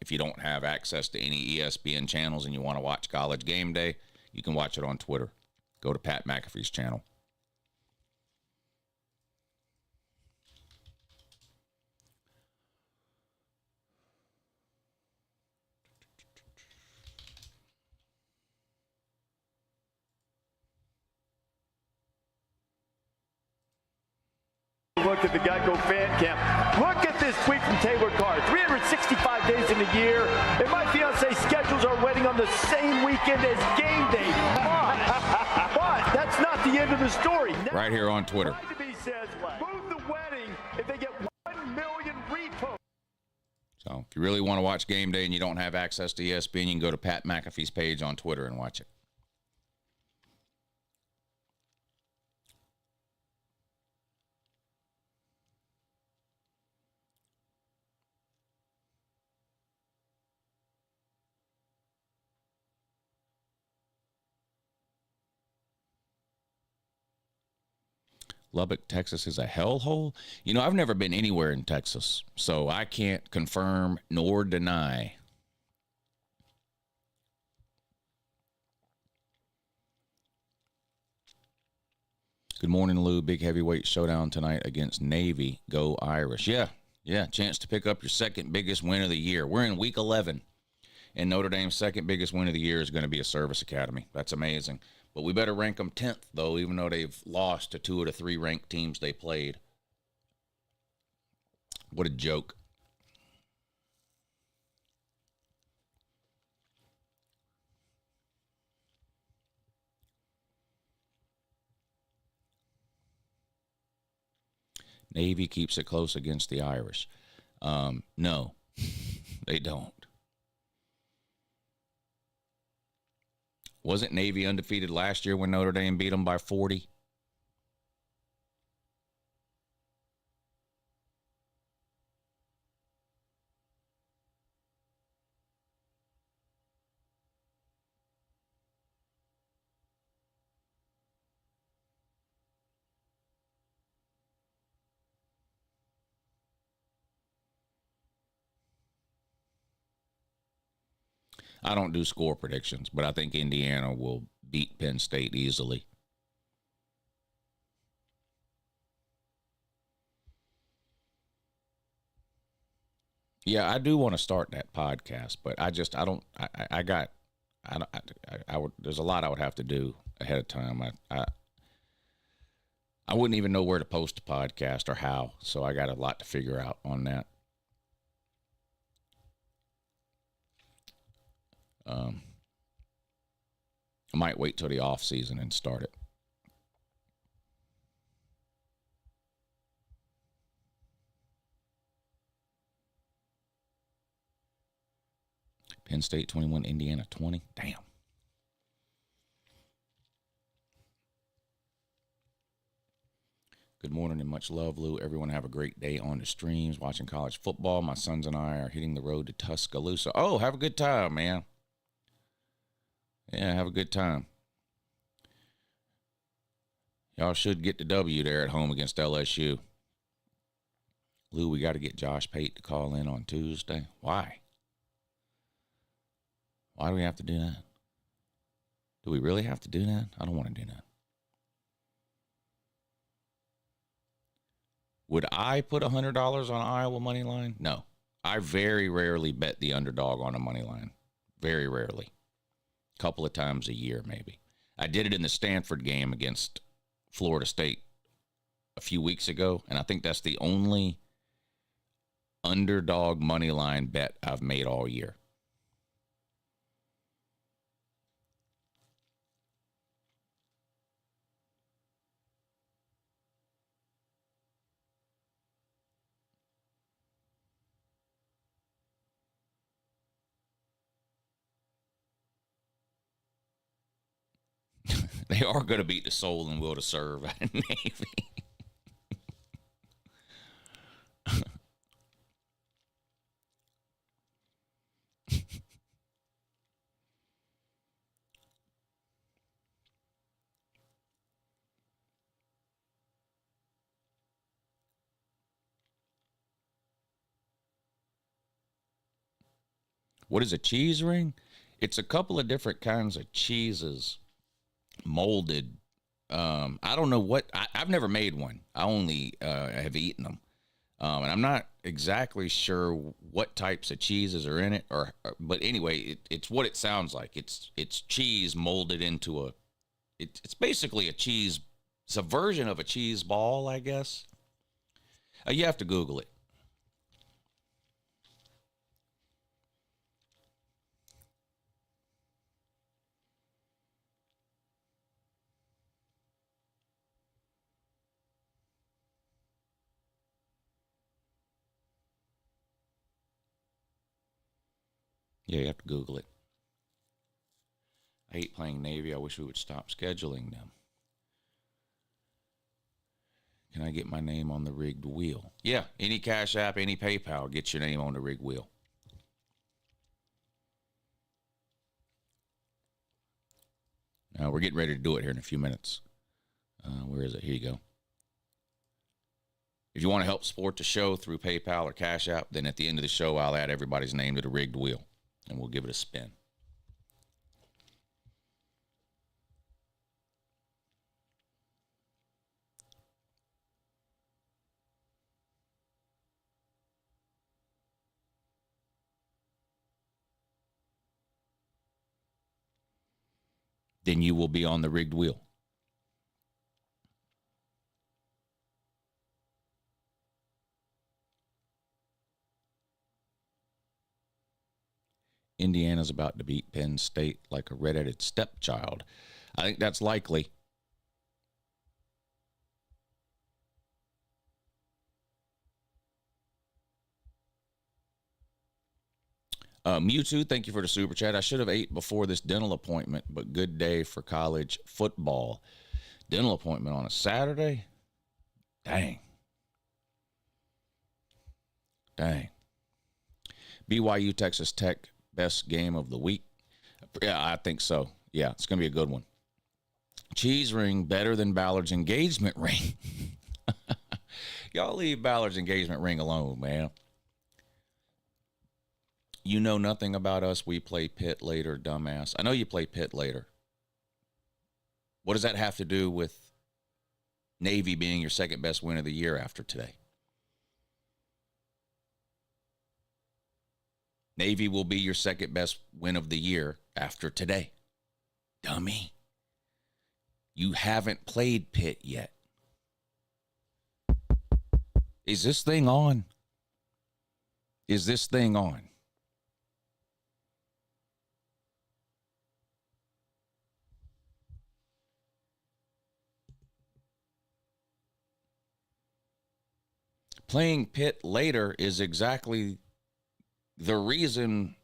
Speaker 2: If you don't have access to any ESPN channels and you want to watch College Game Day, you can watch it on Twitter. Go to Pat McAfee's channel.
Speaker 3: Look at the Geico fan camp. Look at this tweet from Taylor Carr. 365 days in a year, and my fiance schedules our wedding on the same weekend as Game Day. But that's not the end of the story. Now,
Speaker 2: right here on Twitter.
Speaker 3: says, move the wedding if they get 1 million reposts.
Speaker 2: So if you really want to watch Game Day and you don't have access to ESPN, you can go to Pat McAfee's page on Twitter and watch it. Lubbock, Texas is a hellhole. You know, I've never been anywhere in Texas, so I can't confirm nor deny. Good morning, Lou. Big heavyweight showdown tonight against Navy. Go Irish. Yeah. Chance to pick up your second biggest win of the year. We're in week 11, and Notre Dame's second biggest win of the year is going to be a service academy. That's amazing. But we better rank them 10th, though, even though they've lost to 2 of the 3 ranked teams they played. What a joke. Navy keeps it close against the Irish. No, they don't. Wasn't Navy undefeated last year when Notre Dame beat them by 40? I don't do score predictions, but I think Indiana will beat Penn State easily. Yeah, I do want to start that podcast, but there's a lot I would have to do ahead of time. I wouldn't even know where to post a podcast or how, so I got a lot to figure out on that. I might wait till the off season and start it. Penn State 21, Indiana 20. Damn. Good morning and much love, Lou. Everyone have a great day on the streams, watching college football. My sons and I are hitting the road to Tuscaloosa. Oh, have a good time, man. Yeah, have a good time. Y'all should get the W there at home against LSU. Lou, we got to get Josh Pate to call in on Tuesday. Why? Why do we have to do that? Do we really have to do that? I don't want to do that. Would I put $100 on Iowa money line? No. I very rarely bet the underdog on a money line. Very rarely. A couple of times a year, maybe. I did it in the Stanford game against Florida State a few weeks ago, and I think that's the only underdog money line bet I've made all year. They are going to beat the soul and will to serve at Navy. What is a cheese ring? It's a couple of different kinds of cheeses molded. I don't know what, I've never made one. I only have eaten them. And I'm not exactly sure what types of cheeses are in it, but anyway, it's what it sounds like. It's cheese molded into it's basically a cheese. It's a version of a cheese ball, I guess. You have to Google it. Yeah, you have to Google it. I hate playing Navy. I wish we would stop scheduling them. Can I get my name on the rigged wheel? Yeah, any Cash App, any PayPal, get your name on the rigged wheel. Now, we're getting ready to do it here in a few minutes. Where is it? Here you go. If you want to help support the show through PayPal or Cash App, then at the end of the show, I'll add everybody's name to the rigged wheel, and we'll give it a spin. Then you will be on the rigged wheel. Indiana's about to beat Penn State like a red-headed stepchild. I think that's likely. Mewtwo, thank you for the super chat. I should have ate before this dental appointment, but good day for college football. Dental appointment on a Saturday? Dang. BYU Texas Tech, best game of the week. Yeah, I think so. Yeah, it's going to be a good one. Cheese ring better than Ballard's engagement ring. Y'all leave Ballard's engagement ring alone, man. You know nothing about us. We play Pitt later, dumbass. I know you play Pitt later. What does that have to do with Navy being your second best win of the year after today? Navy will be your second best win of the year after today. Dummy. You haven't played Pitt yet. Is this thing on? Is this thing on? Playing Pitt later is exactly the reason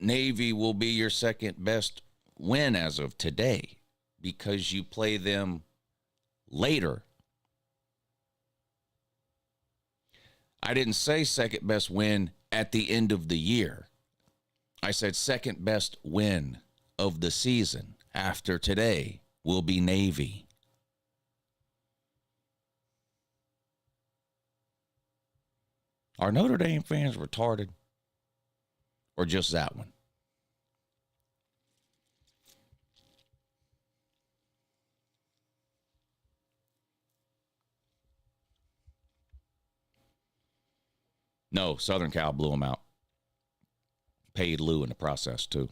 Speaker 2: Navy will be your second best win as of today, because you play them later. I didn't say second best win at the end of the year. I said second best win of the season after today will be Navy. Are Notre Dame fans retarded? Or just that one? No, Southern Cal blew them out. Paid Lou in the process, too.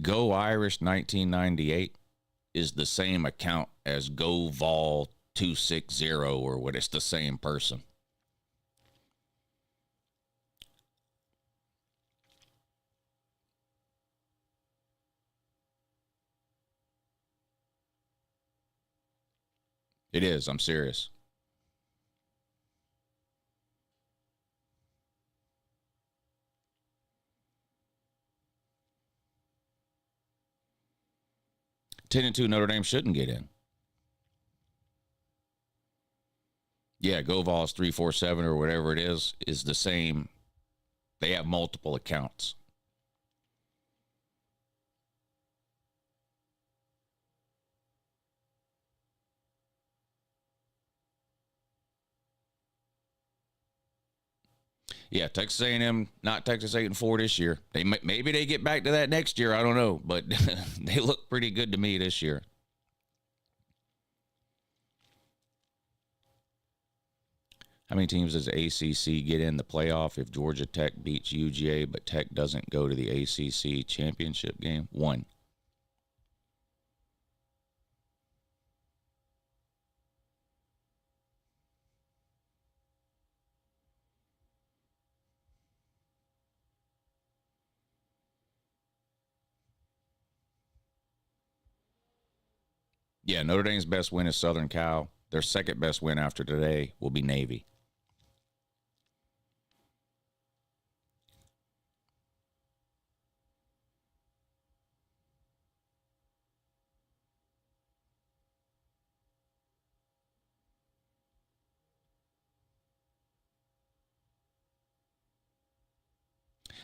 Speaker 2: Go Irish 1998 is the same account as Go Vol 260 or what? It's the same person. It is. I'm serious. Ten and 2 Notre Dame shouldn't get in. Yeah, GoVol's 347 or whatever it is the same. They have multiple accounts. Yeah, Texas A&M, not Texas 8-4 this year. Maybe they get back to that next year. I don't know, but they look pretty good to me this year. How many teams does ACC get in the playoff if Georgia Tech beats UGA, but Tech doesn't go to the ACC championship game? 1. Yeah, Notre Dame's best win is Southern Cal. Their second best win after today will be Navy.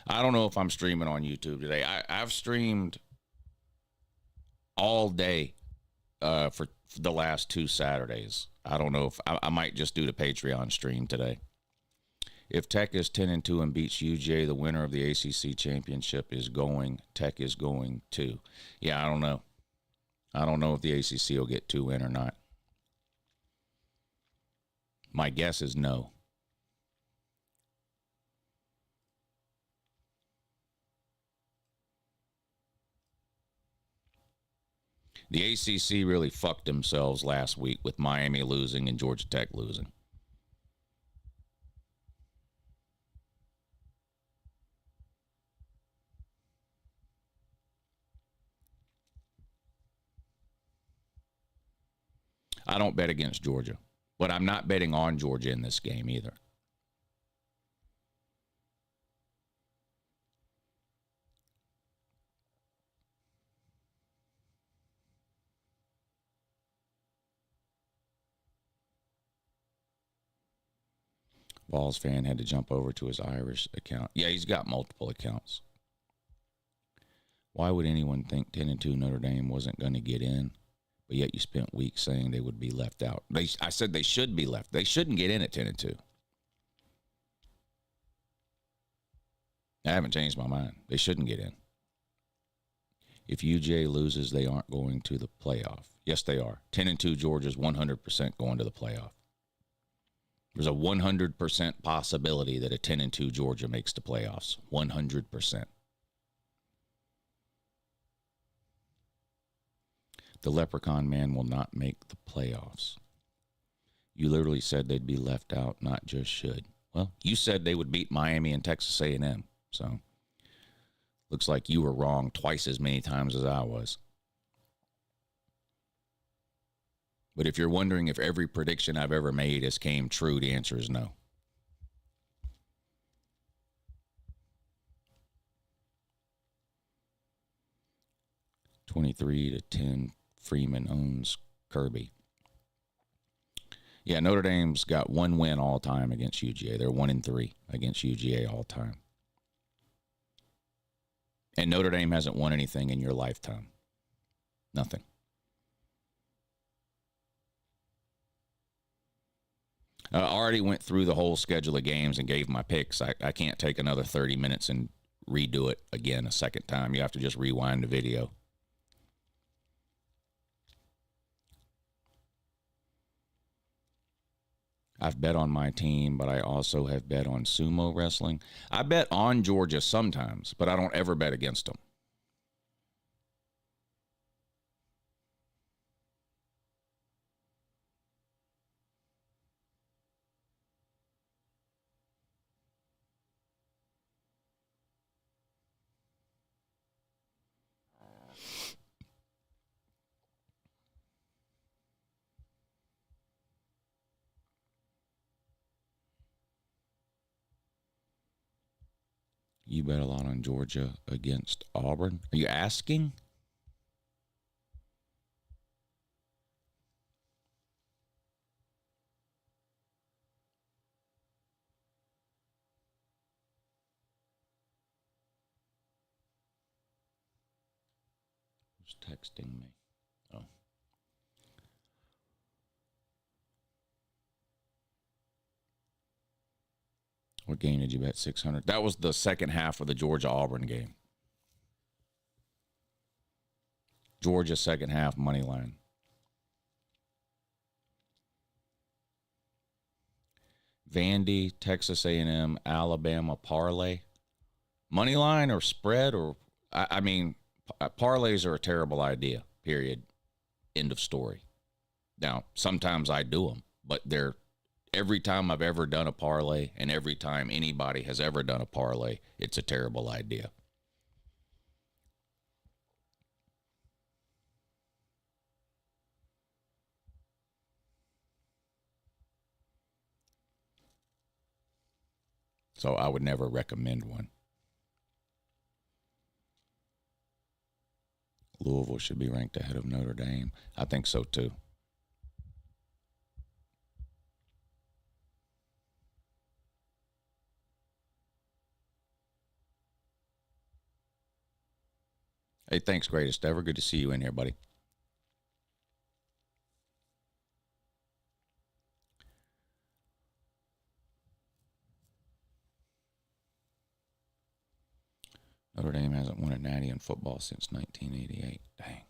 Speaker 2: I don't know if I'm streaming on YouTube today. I've streamed all day for the last 2 Saturdays. I don't know if I might just do the Patreon stream today. If Tech is 10 and 2 and beats UGA, the winner of the ACC championship is going. Tech is going too. Yeah, I don't know. I don't know if the ACC will get 2 in or not. My guess is no. The ACC really fucked themselves last week with Miami losing and Georgia Tech losing. I don't bet against Georgia, but I'm not betting on Georgia in this game either. Vols fan had to jump over to his Irish account. Yeah, he's got multiple accounts. Why would anyone think 10-2 Notre Dame wasn't going to get in, but yet you spent weeks saying they would be left out? I said they should be left. They shouldn't get in at 10-2. I haven't changed my mind. They shouldn't get in. If UGA loses, they aren't going to the playoff. Yes, they are. 10-2 Georgia's 100% going to the playoff. There's a 100% possibility that a 10-2 Georgia makes the playoffs. 100%. The Leprechaun Man will not make the playoffs. You literally said they'd be left out, not just should. Well, you said they would beat Miami and Texas A&M. So, looks like you were wrong twice as many times as I was. But if you're wondering if every prediction I've ever made has came true, the answer is no. (23-10) Freeman owns Kirby. Yeah, Notre Dame's got one win all time against UGA. They're 1-3 against UGA all time. And Notre Dame hasn't won anything in your lifetime. Nothing. I already went through the whole schedule of games and gave my picks. I can't take another 30 minutes and redo it again a second time. You have to just rewind the video. I've bet on my team, but I also have bet on sumo wrestling. I bet on Georgia sometimes, but I don't ever bet against them. You bet a lot on Georgia against Auburn. Are you asking? Who's texting me? Oh. What game did you bet 600? That was the second half of the Georgia-Auburn game. Georgia second half money line. Vandy, Texas A&M, Alabama parlay. Money line or spread or, I mean, parlays are a terrible idea, period. End of story. Now, sometimes I do them, but they're every time I've ever done a parlay and every time anybody has ever done a parlay, it's a terrible idea. So I would never recommend one. Louisville should be ranked ahead of Notre Dame. I think so too. Hey, thanks, greatest ever. Good to see you in here, buddy. Notre Dame hasn't won a natty in football since 1988. Dang.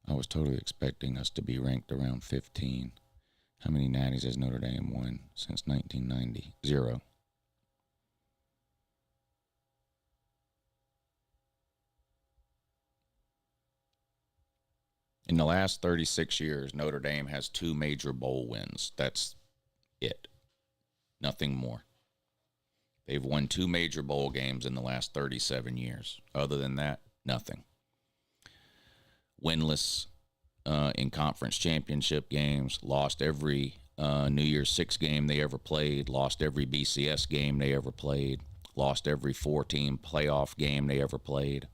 Speaker 2: I was totally expecting us to be ranked around 15. How many natties has Notre Dame won since 1990? 0. In the last 36 years, Notre Dame has 2 major bowl wins. That's it. Nothing more. They've won 2 major bowl games in the last 37 years. Other than that, nothing. Winless in conference championship games, lost every New Year's Six game they ever played, lost every BCS game they ever played, lost every 4-team playoff game they ever played.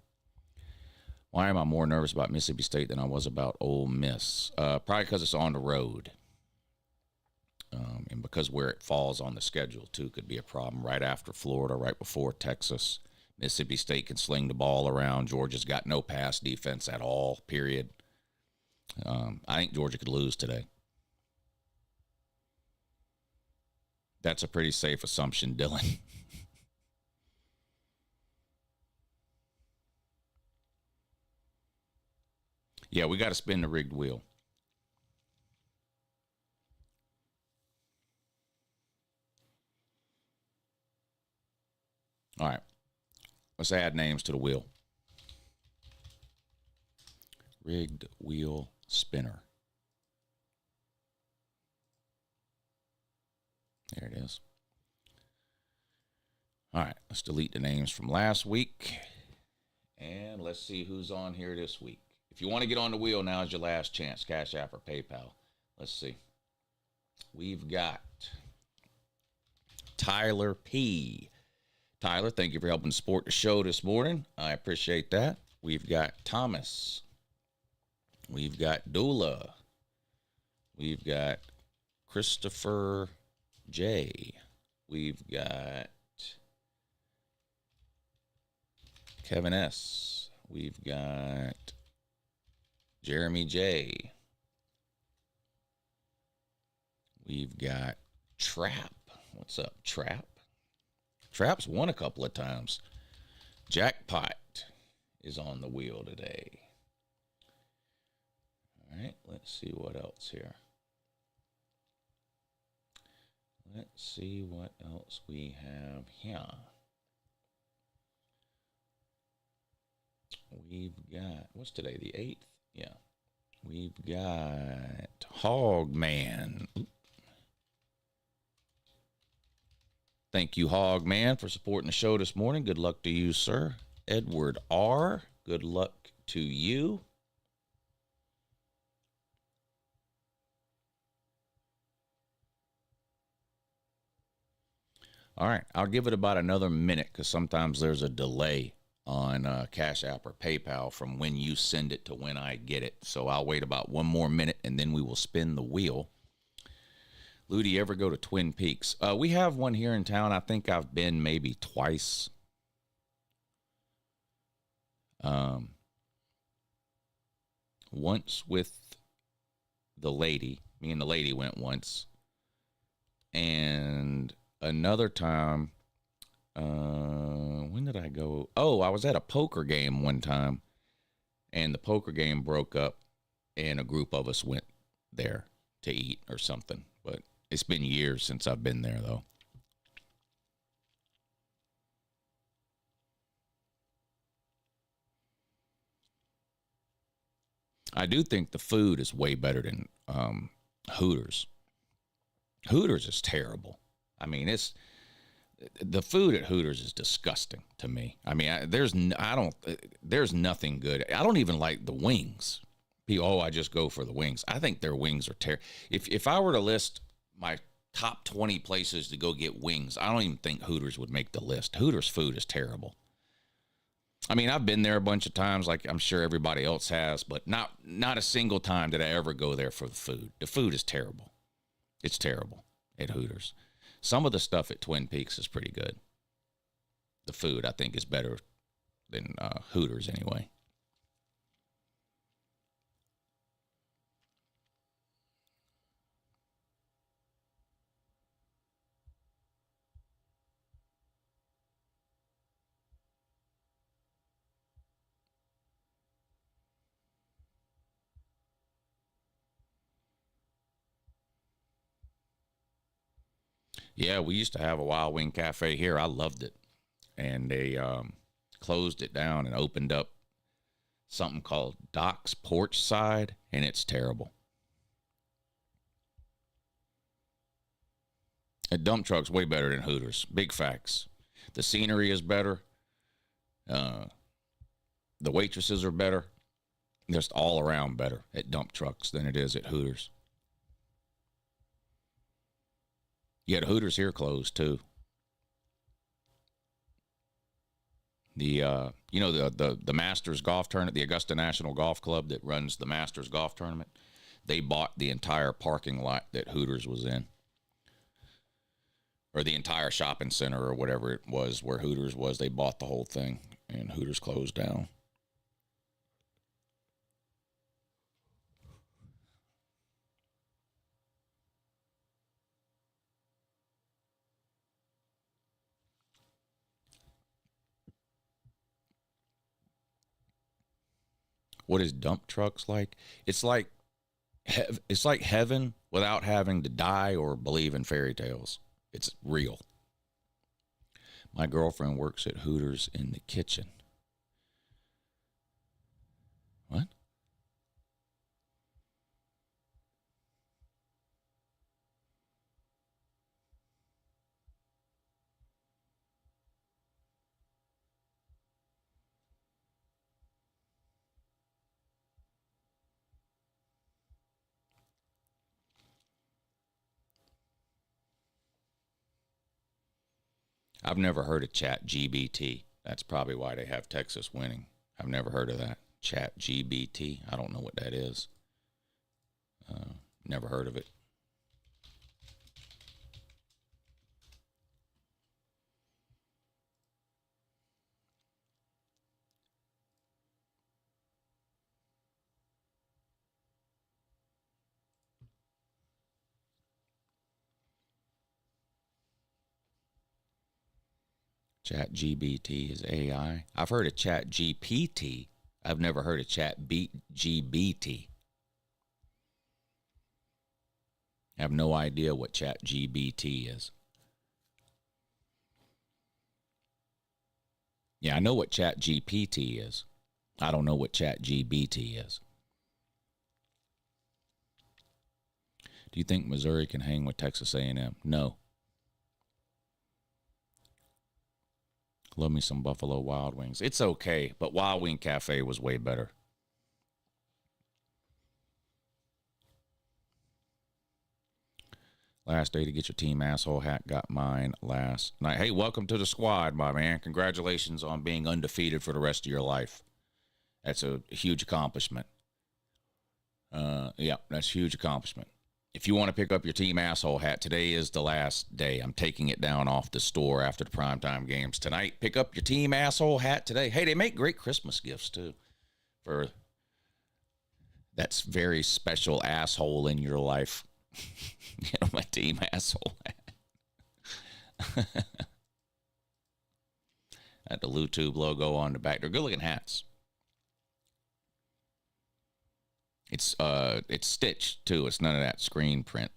Speaker 2: Why am I more nervous about Mississippi State than I was about Ole Miss? Probably because it's on the road. And because where it falls on the schedule, too, could be a problem. Right after Florida, right before Texas. Mississippi State can sling the ball around. Georgia's got no pass defense at all, period. I think Georgia could lose today. That's a pretty safe assumption, Dylan. Yeah, we got to spin the rigged wheel. All right. Let's add names to the wheel. Rigged wheel spinner. There it is. All right. Let's delete the names from last week. And let's see who's on here this week. If you want to get on the wheel, now is your last chance. Cash App or PayPal. Let's see. We've got Tyler P. Tyler, thank you for helping support the show this morning. I appreciate that. We've got Thomas. We've got Dula. We've got Christopher J. We've got Kevin S. We've got Jeremy J. We've got Trap. What's up, Trap? Trap's won a couple of times. Jackpot is on the wheel today. All right, let's see what else here. Let's see what else we have here. We've got, what's today, the 8th? Yeah. We've got Hogman. Thank you, Hogman, for supporting the show this morning. Good luck to you, sir. Edward R., good luck to you. All right, I'll give it about another minute because sometimes there's a delay on Cash App or PayPal from when you send it to when I get it. So I'll wait about one more minute, and then we will spin the wheel. Lou, do you ever go to Twin Peaks? We have one here in town. I think I've been maybe twice. Once with the lady. Me and the lady went once. And another time, when did I go? Oh, I was at a poker game one time. And the poker game broke up, and a group of us went there to eat or something. But it's been years since I've been there, though. I do think the food is way better than Hooters. Hooters is terrible. I mean, the food at Hooters is disgusting to me. I mean, there's nothing good. I don't even like the wings. I just go for the wings. I think their wings are terrible. If I were to list my top 20 places to go get wings, I don't even think Hooters would make the list. Hooters food is terrible. I mean, I've been there a bunch of times, like I'm sure everybody else has, but not a single time did I ever go there for the food. The food is terrible. It's terrible at Hooters. Some of the stuff at Twin Peaks is pretty good. The food, I think, is better than Hooters anyway. Yeah, we used to have a Wild Wing Cafe here. I loved it. And they closed it down and opened up something called Doc's Porch Side, and it's terrible. A dump truck's way better than Hooters. Big facts. The scenery is better. The waitresses are better. Just all around better at dump trucks than it is at Hooters. Yet Hooters here closed too. The the Masters golf tournament, the Augusta National Golf Club that runs the Masters golf tournament, they bought the entire parking lot that Hooters was in. Or the entire shopping center or whatever it was where Hooters was. They bought the whole thing, and Hooters closed down. What is dump trucks like? It's like heaven without having to die or believe in fairy tales. It's real. My girlfriend works at Hooters in the kitchen. What? I've never heard of Chat GBT. That's probably why they have Texas winning. I've never heard of that. Chat GBT. I don't know what that is. Never heard of it. Chat GBT is AI. I've heard of Chat GPT. I've never heard of Chat GBT. I have no idea what Chat GBT is. Yeah, I know what Chat GPT is. I don't know what Chat GBT is. Do you think Missouri can hang with Texas A&M? No. Love me some Buffalo Wild Wings. It's okay, but Wild Wing Cafe was way better. Last day to get your team asshole hat. Got mine last night. Hey, welcome to the squad, my man. Congratulations on being undefeated for the rest of your life. That's a huge accomplishment. Yeah, that's a huge accomplishment. If you want to pick up your team asshole hat, today is the last day. I'm taking it down off the store after the primetime games tonight. Pick up your team asshole hat today. Hey, they make great Christmas gifts, too, for that's very special asshole in your life. My team asshole hat. Got the YouTube logo on the back. They're good-looking hats. It's stitched, too. It's none of that screen print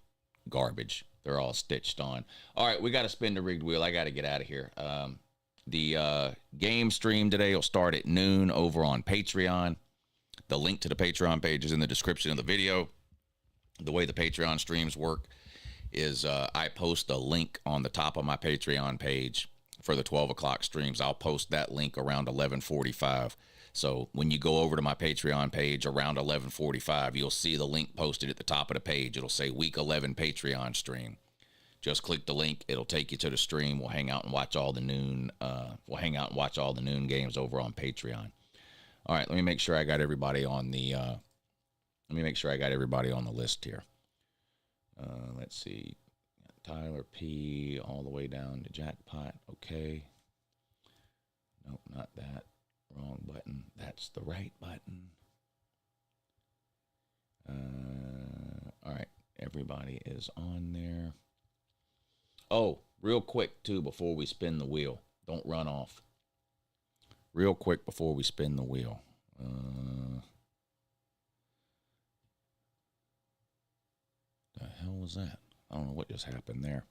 Speaker 2: garbage. They're all stitched on. All right, we got to spin the rigged wheel. I got to get out of here. The game stream today will start at noon over on Patreon. The link to the Patreon page is in the description of the video. The way the Patreon streams work is I post a link on the top of my Patreon page for the 12 o'clock streams. I'll post that link around 11:45. So when you go over to my Patreon page around 11:45, you'll see the link posted at the top of the page. It'll say Week 11 Patreon stream. Just click the link. It'll take you to the stream. We'll hang out and watch all the noon. Games over on Patreon. All right, let me make sure I got everybody on the. Let me make sure I got everybody on the list here. Let's see. Tyler P. all the way down to Jackpot. Okay. Nope, not that. Wrong button. That's the right button. All right. Everybody is on there. Oh, real quick, too, before we spin the wheel. Don't run off. Real quick before we spin the wheel. The hell was that? I don't know what just happened there.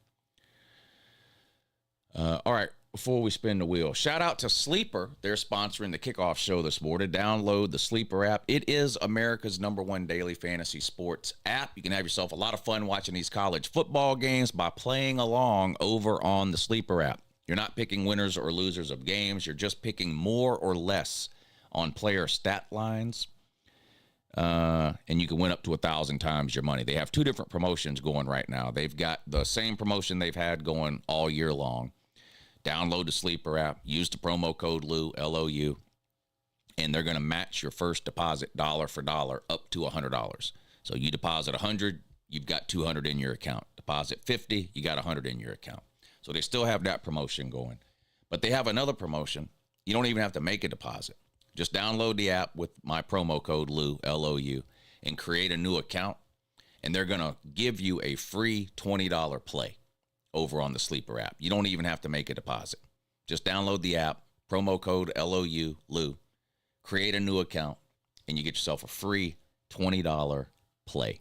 Speaker 2: All right, before we spin the wheel, shout out to Sleeper. They're sponsoring the kickoff show this morning. Download the Sleeper app. It is America's #1 daily fantasy sports app. You can have yourself a lot of fun watching these college football games by playing along over on the Sleeper app. You're not picking winners or losers of games. You're just picking more or less on player stat lines. And you can win up to 1,000 times your money. They have 2 different promotions going right now. They've got the same promotion they've had going all year long. Download the Sleeper app, use the promo code Lou, L-O-U, and they're going to match your first deposit dollar for dollar up to $100. So you deposit 100, you've got 200 in your account. Deposit 50, you got 100 in your account. So they still have that promotion going. But they have another promotion. You don't even have to make a deposit. Just download the app with my promo code Lou, L-O-U, and create a new account, and they're going to give you a free $20 play over on the Sleeper app. You don't even have to make a deposit. Just download the app, promo code L-O-U, Lou, create a new account, and you get yourself a free $20 play.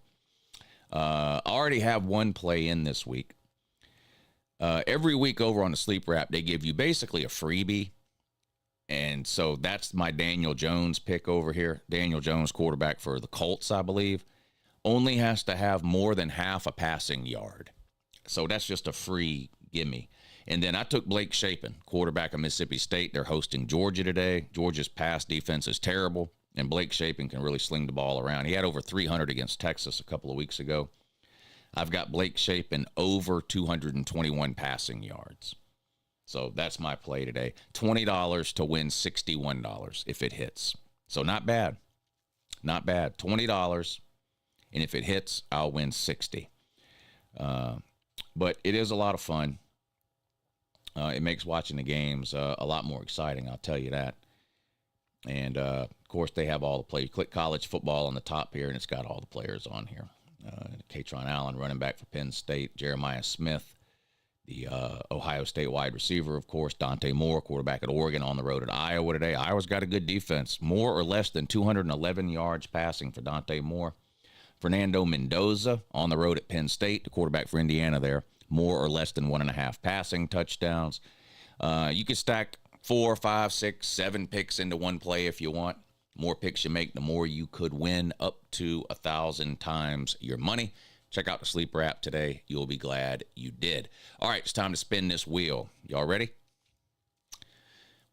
Speaker 2: I already have one play in this week. Every week over on the Sleeper app, they give you basically a freebie. And so that's my Daniel Jones pick over here. Daniel Jones, quarterback for the Colts, I believe, only has to have more than half a passing yard. So that's just a free gimme. And then I took Blake Shapen, quarterback of Mississippi State. They're hosting Georgia today. Georgia's pass defense is terrible, and Blake Shapen can really sling the ball around. He had over 300 against Texas a couple of weeks ago. I've got Blake Shapen over 221 passing yards. So that's my play today. $20 to win $61 if it hits. So not bad. Not bad. $20, and if it hits, I'll win 60. But it is a lot of fun. It makes watching the games a lot more exciting, I'll tell you that. And, of course, they have all the players. Click college football on the top here, and it's got all the players on here. Katron Allen, running back for Penn State. Jeremiah Smith, the Ohio State wide receiver, of course. Dante Moore, quarterback at Oregon, on the road at Iowa today. Iowa's got a good defense. More or less than 211 yards passing for Dante Moore. Fernando Mendoza on the road at Penn State, the quarterback for Indiana there. More or less than 1.5 passing touchdowns. You can stack 4, 5, 6, 7 picks into one play if you want. More picks you make, the more you could win, up to 1,000 times your money. Check out the Sleeper app today. You'll be glad you did. All right, it's time to spin this wheel. Y'all ready?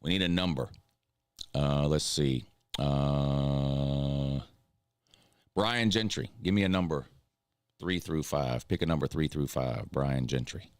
Speaker 2: We need a number. Let's see. Brian Gentry, give me a number 3 through 5. Pick a number 3 through 5. Brian Gentry.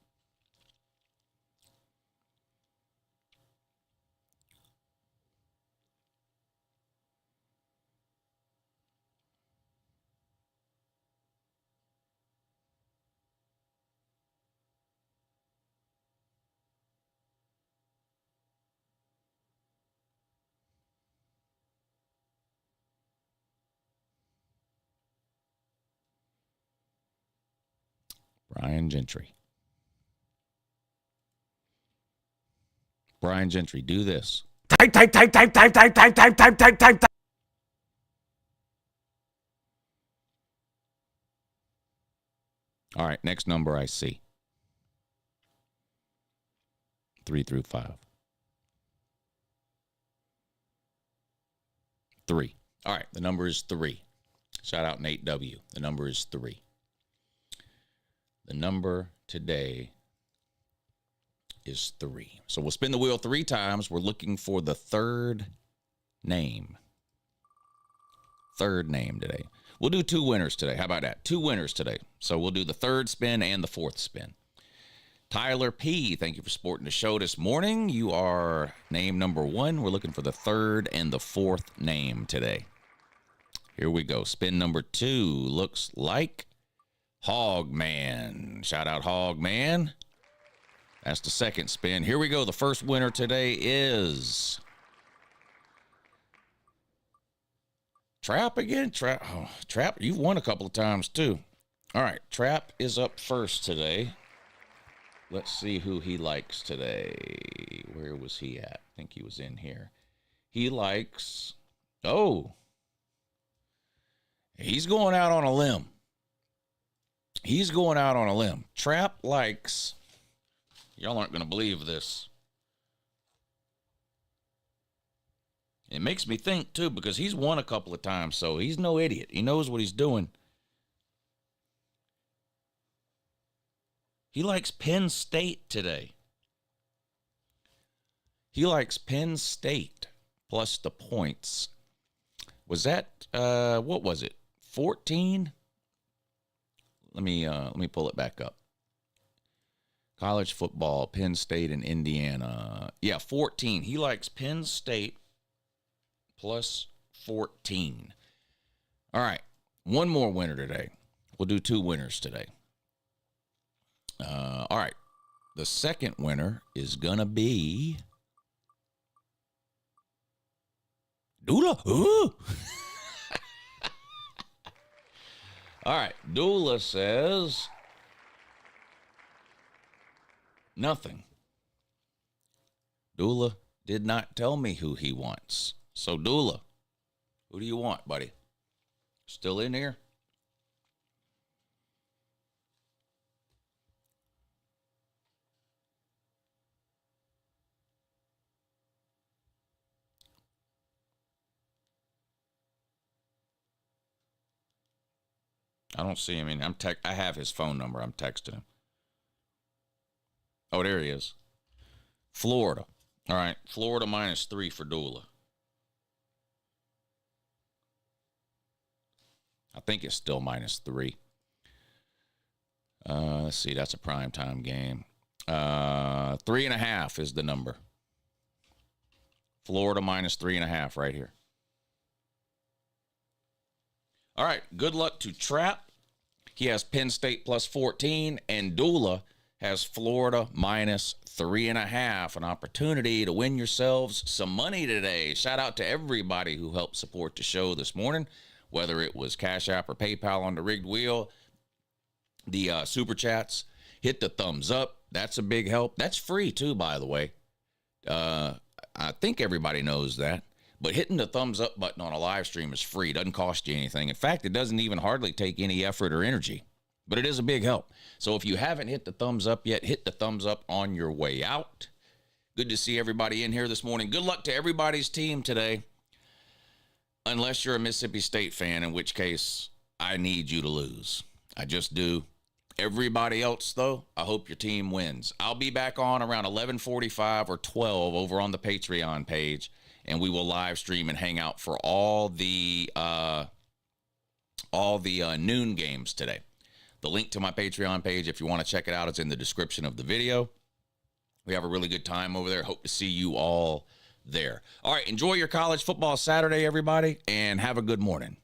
Speaker 2: Brian Gentry. Brian Gentry, do this.
Speaker 1: Type.
Speaker 2: All right, next number I see. 3 through 5. 3. All right, the number is 3. Shout out Nate W. The number is 3. The number today is 3. So we'll spin the wheel 3 times. We're looking for the third name. Third name today. We'll do 2 winners today. How about that? 2 winners today. So we'll do the 3rd spin and the 4th spin. Tyler P., thank you for supporting the show this morning. You are name number 1. We're looking for the 3rd and the 4th name today. Here we go. Spin number 2 looks like Hogman. Shout out Hogman. That's the 2nd spin. Here we go. The first winner today is Trap again. Trap. Oh, Trap, you've won a couple of times too. All right. Trap is up first today. Let's see who he likes today. Where was he at? I think he was in here. He likes, he's going out on a limb. He's going out on a limb. Trap likes, Y'all aren't going to believe this. It makes me think, too, because he's won a couple of times, so he's no idiot. He knows what he's doing. He likes Penn State today. He likes Penn State plus the points. Was that, what was it, 14? Let me pull it back up. College football, Penn State and Indiana. Yeah, 14. He likes Penn State plus 14. All right, one more winner today. We'll do 2 winners today. All right, the second winner is going to be Dula. Ooh. All right, Dula says nothing. Dula did not tell me who he wants. So, Dula, who do you want, buddy? Still in here? I don't see him. I mean, I have his phone number. I'm texting him. Oh, there he is. Florida. All right, Florida -3 for Dula. I think it's still -3. Let's see. That's a primetime game. 3.5 is the number. Florida -3.5 right here. All right, good luck to Trap. He has Penn State plus 14, and Dula has Florida -3.5. An opportunity to win yourselves some money today. Shout out to everybody who helped support the show this morning, whether it was Cash App or PayPal on the rigged wheel. The Super Chats, hit the thumbs up. That's a big help. That's free, too, by the way. I think everybody knows that. But hitting the thumbs up button on a live stream is free. Doesn't cost you anything. In fact, it doesn't even hardly take any effort or energy. But it is a big help. So if you haven't hit the thumbs up yet, hit the thumbs up on your way out. Good to see everybody in here this morning. Good luck to everybody's team today. Unless you're a Mississippi State fan, in which case I need you to lose. I just do. Everybody else, though, I hope your team wins. I'll be back on around 11:45 or 12 over on the Patreon page, and we will live stream and hang out for all the noon games today. The link to my Patreon page, if you want to check it out, is in the description of the video. We have a really good time over there. Hope to see you all there. All right, enjoy your college football Saturday, everybody, and have a good morning.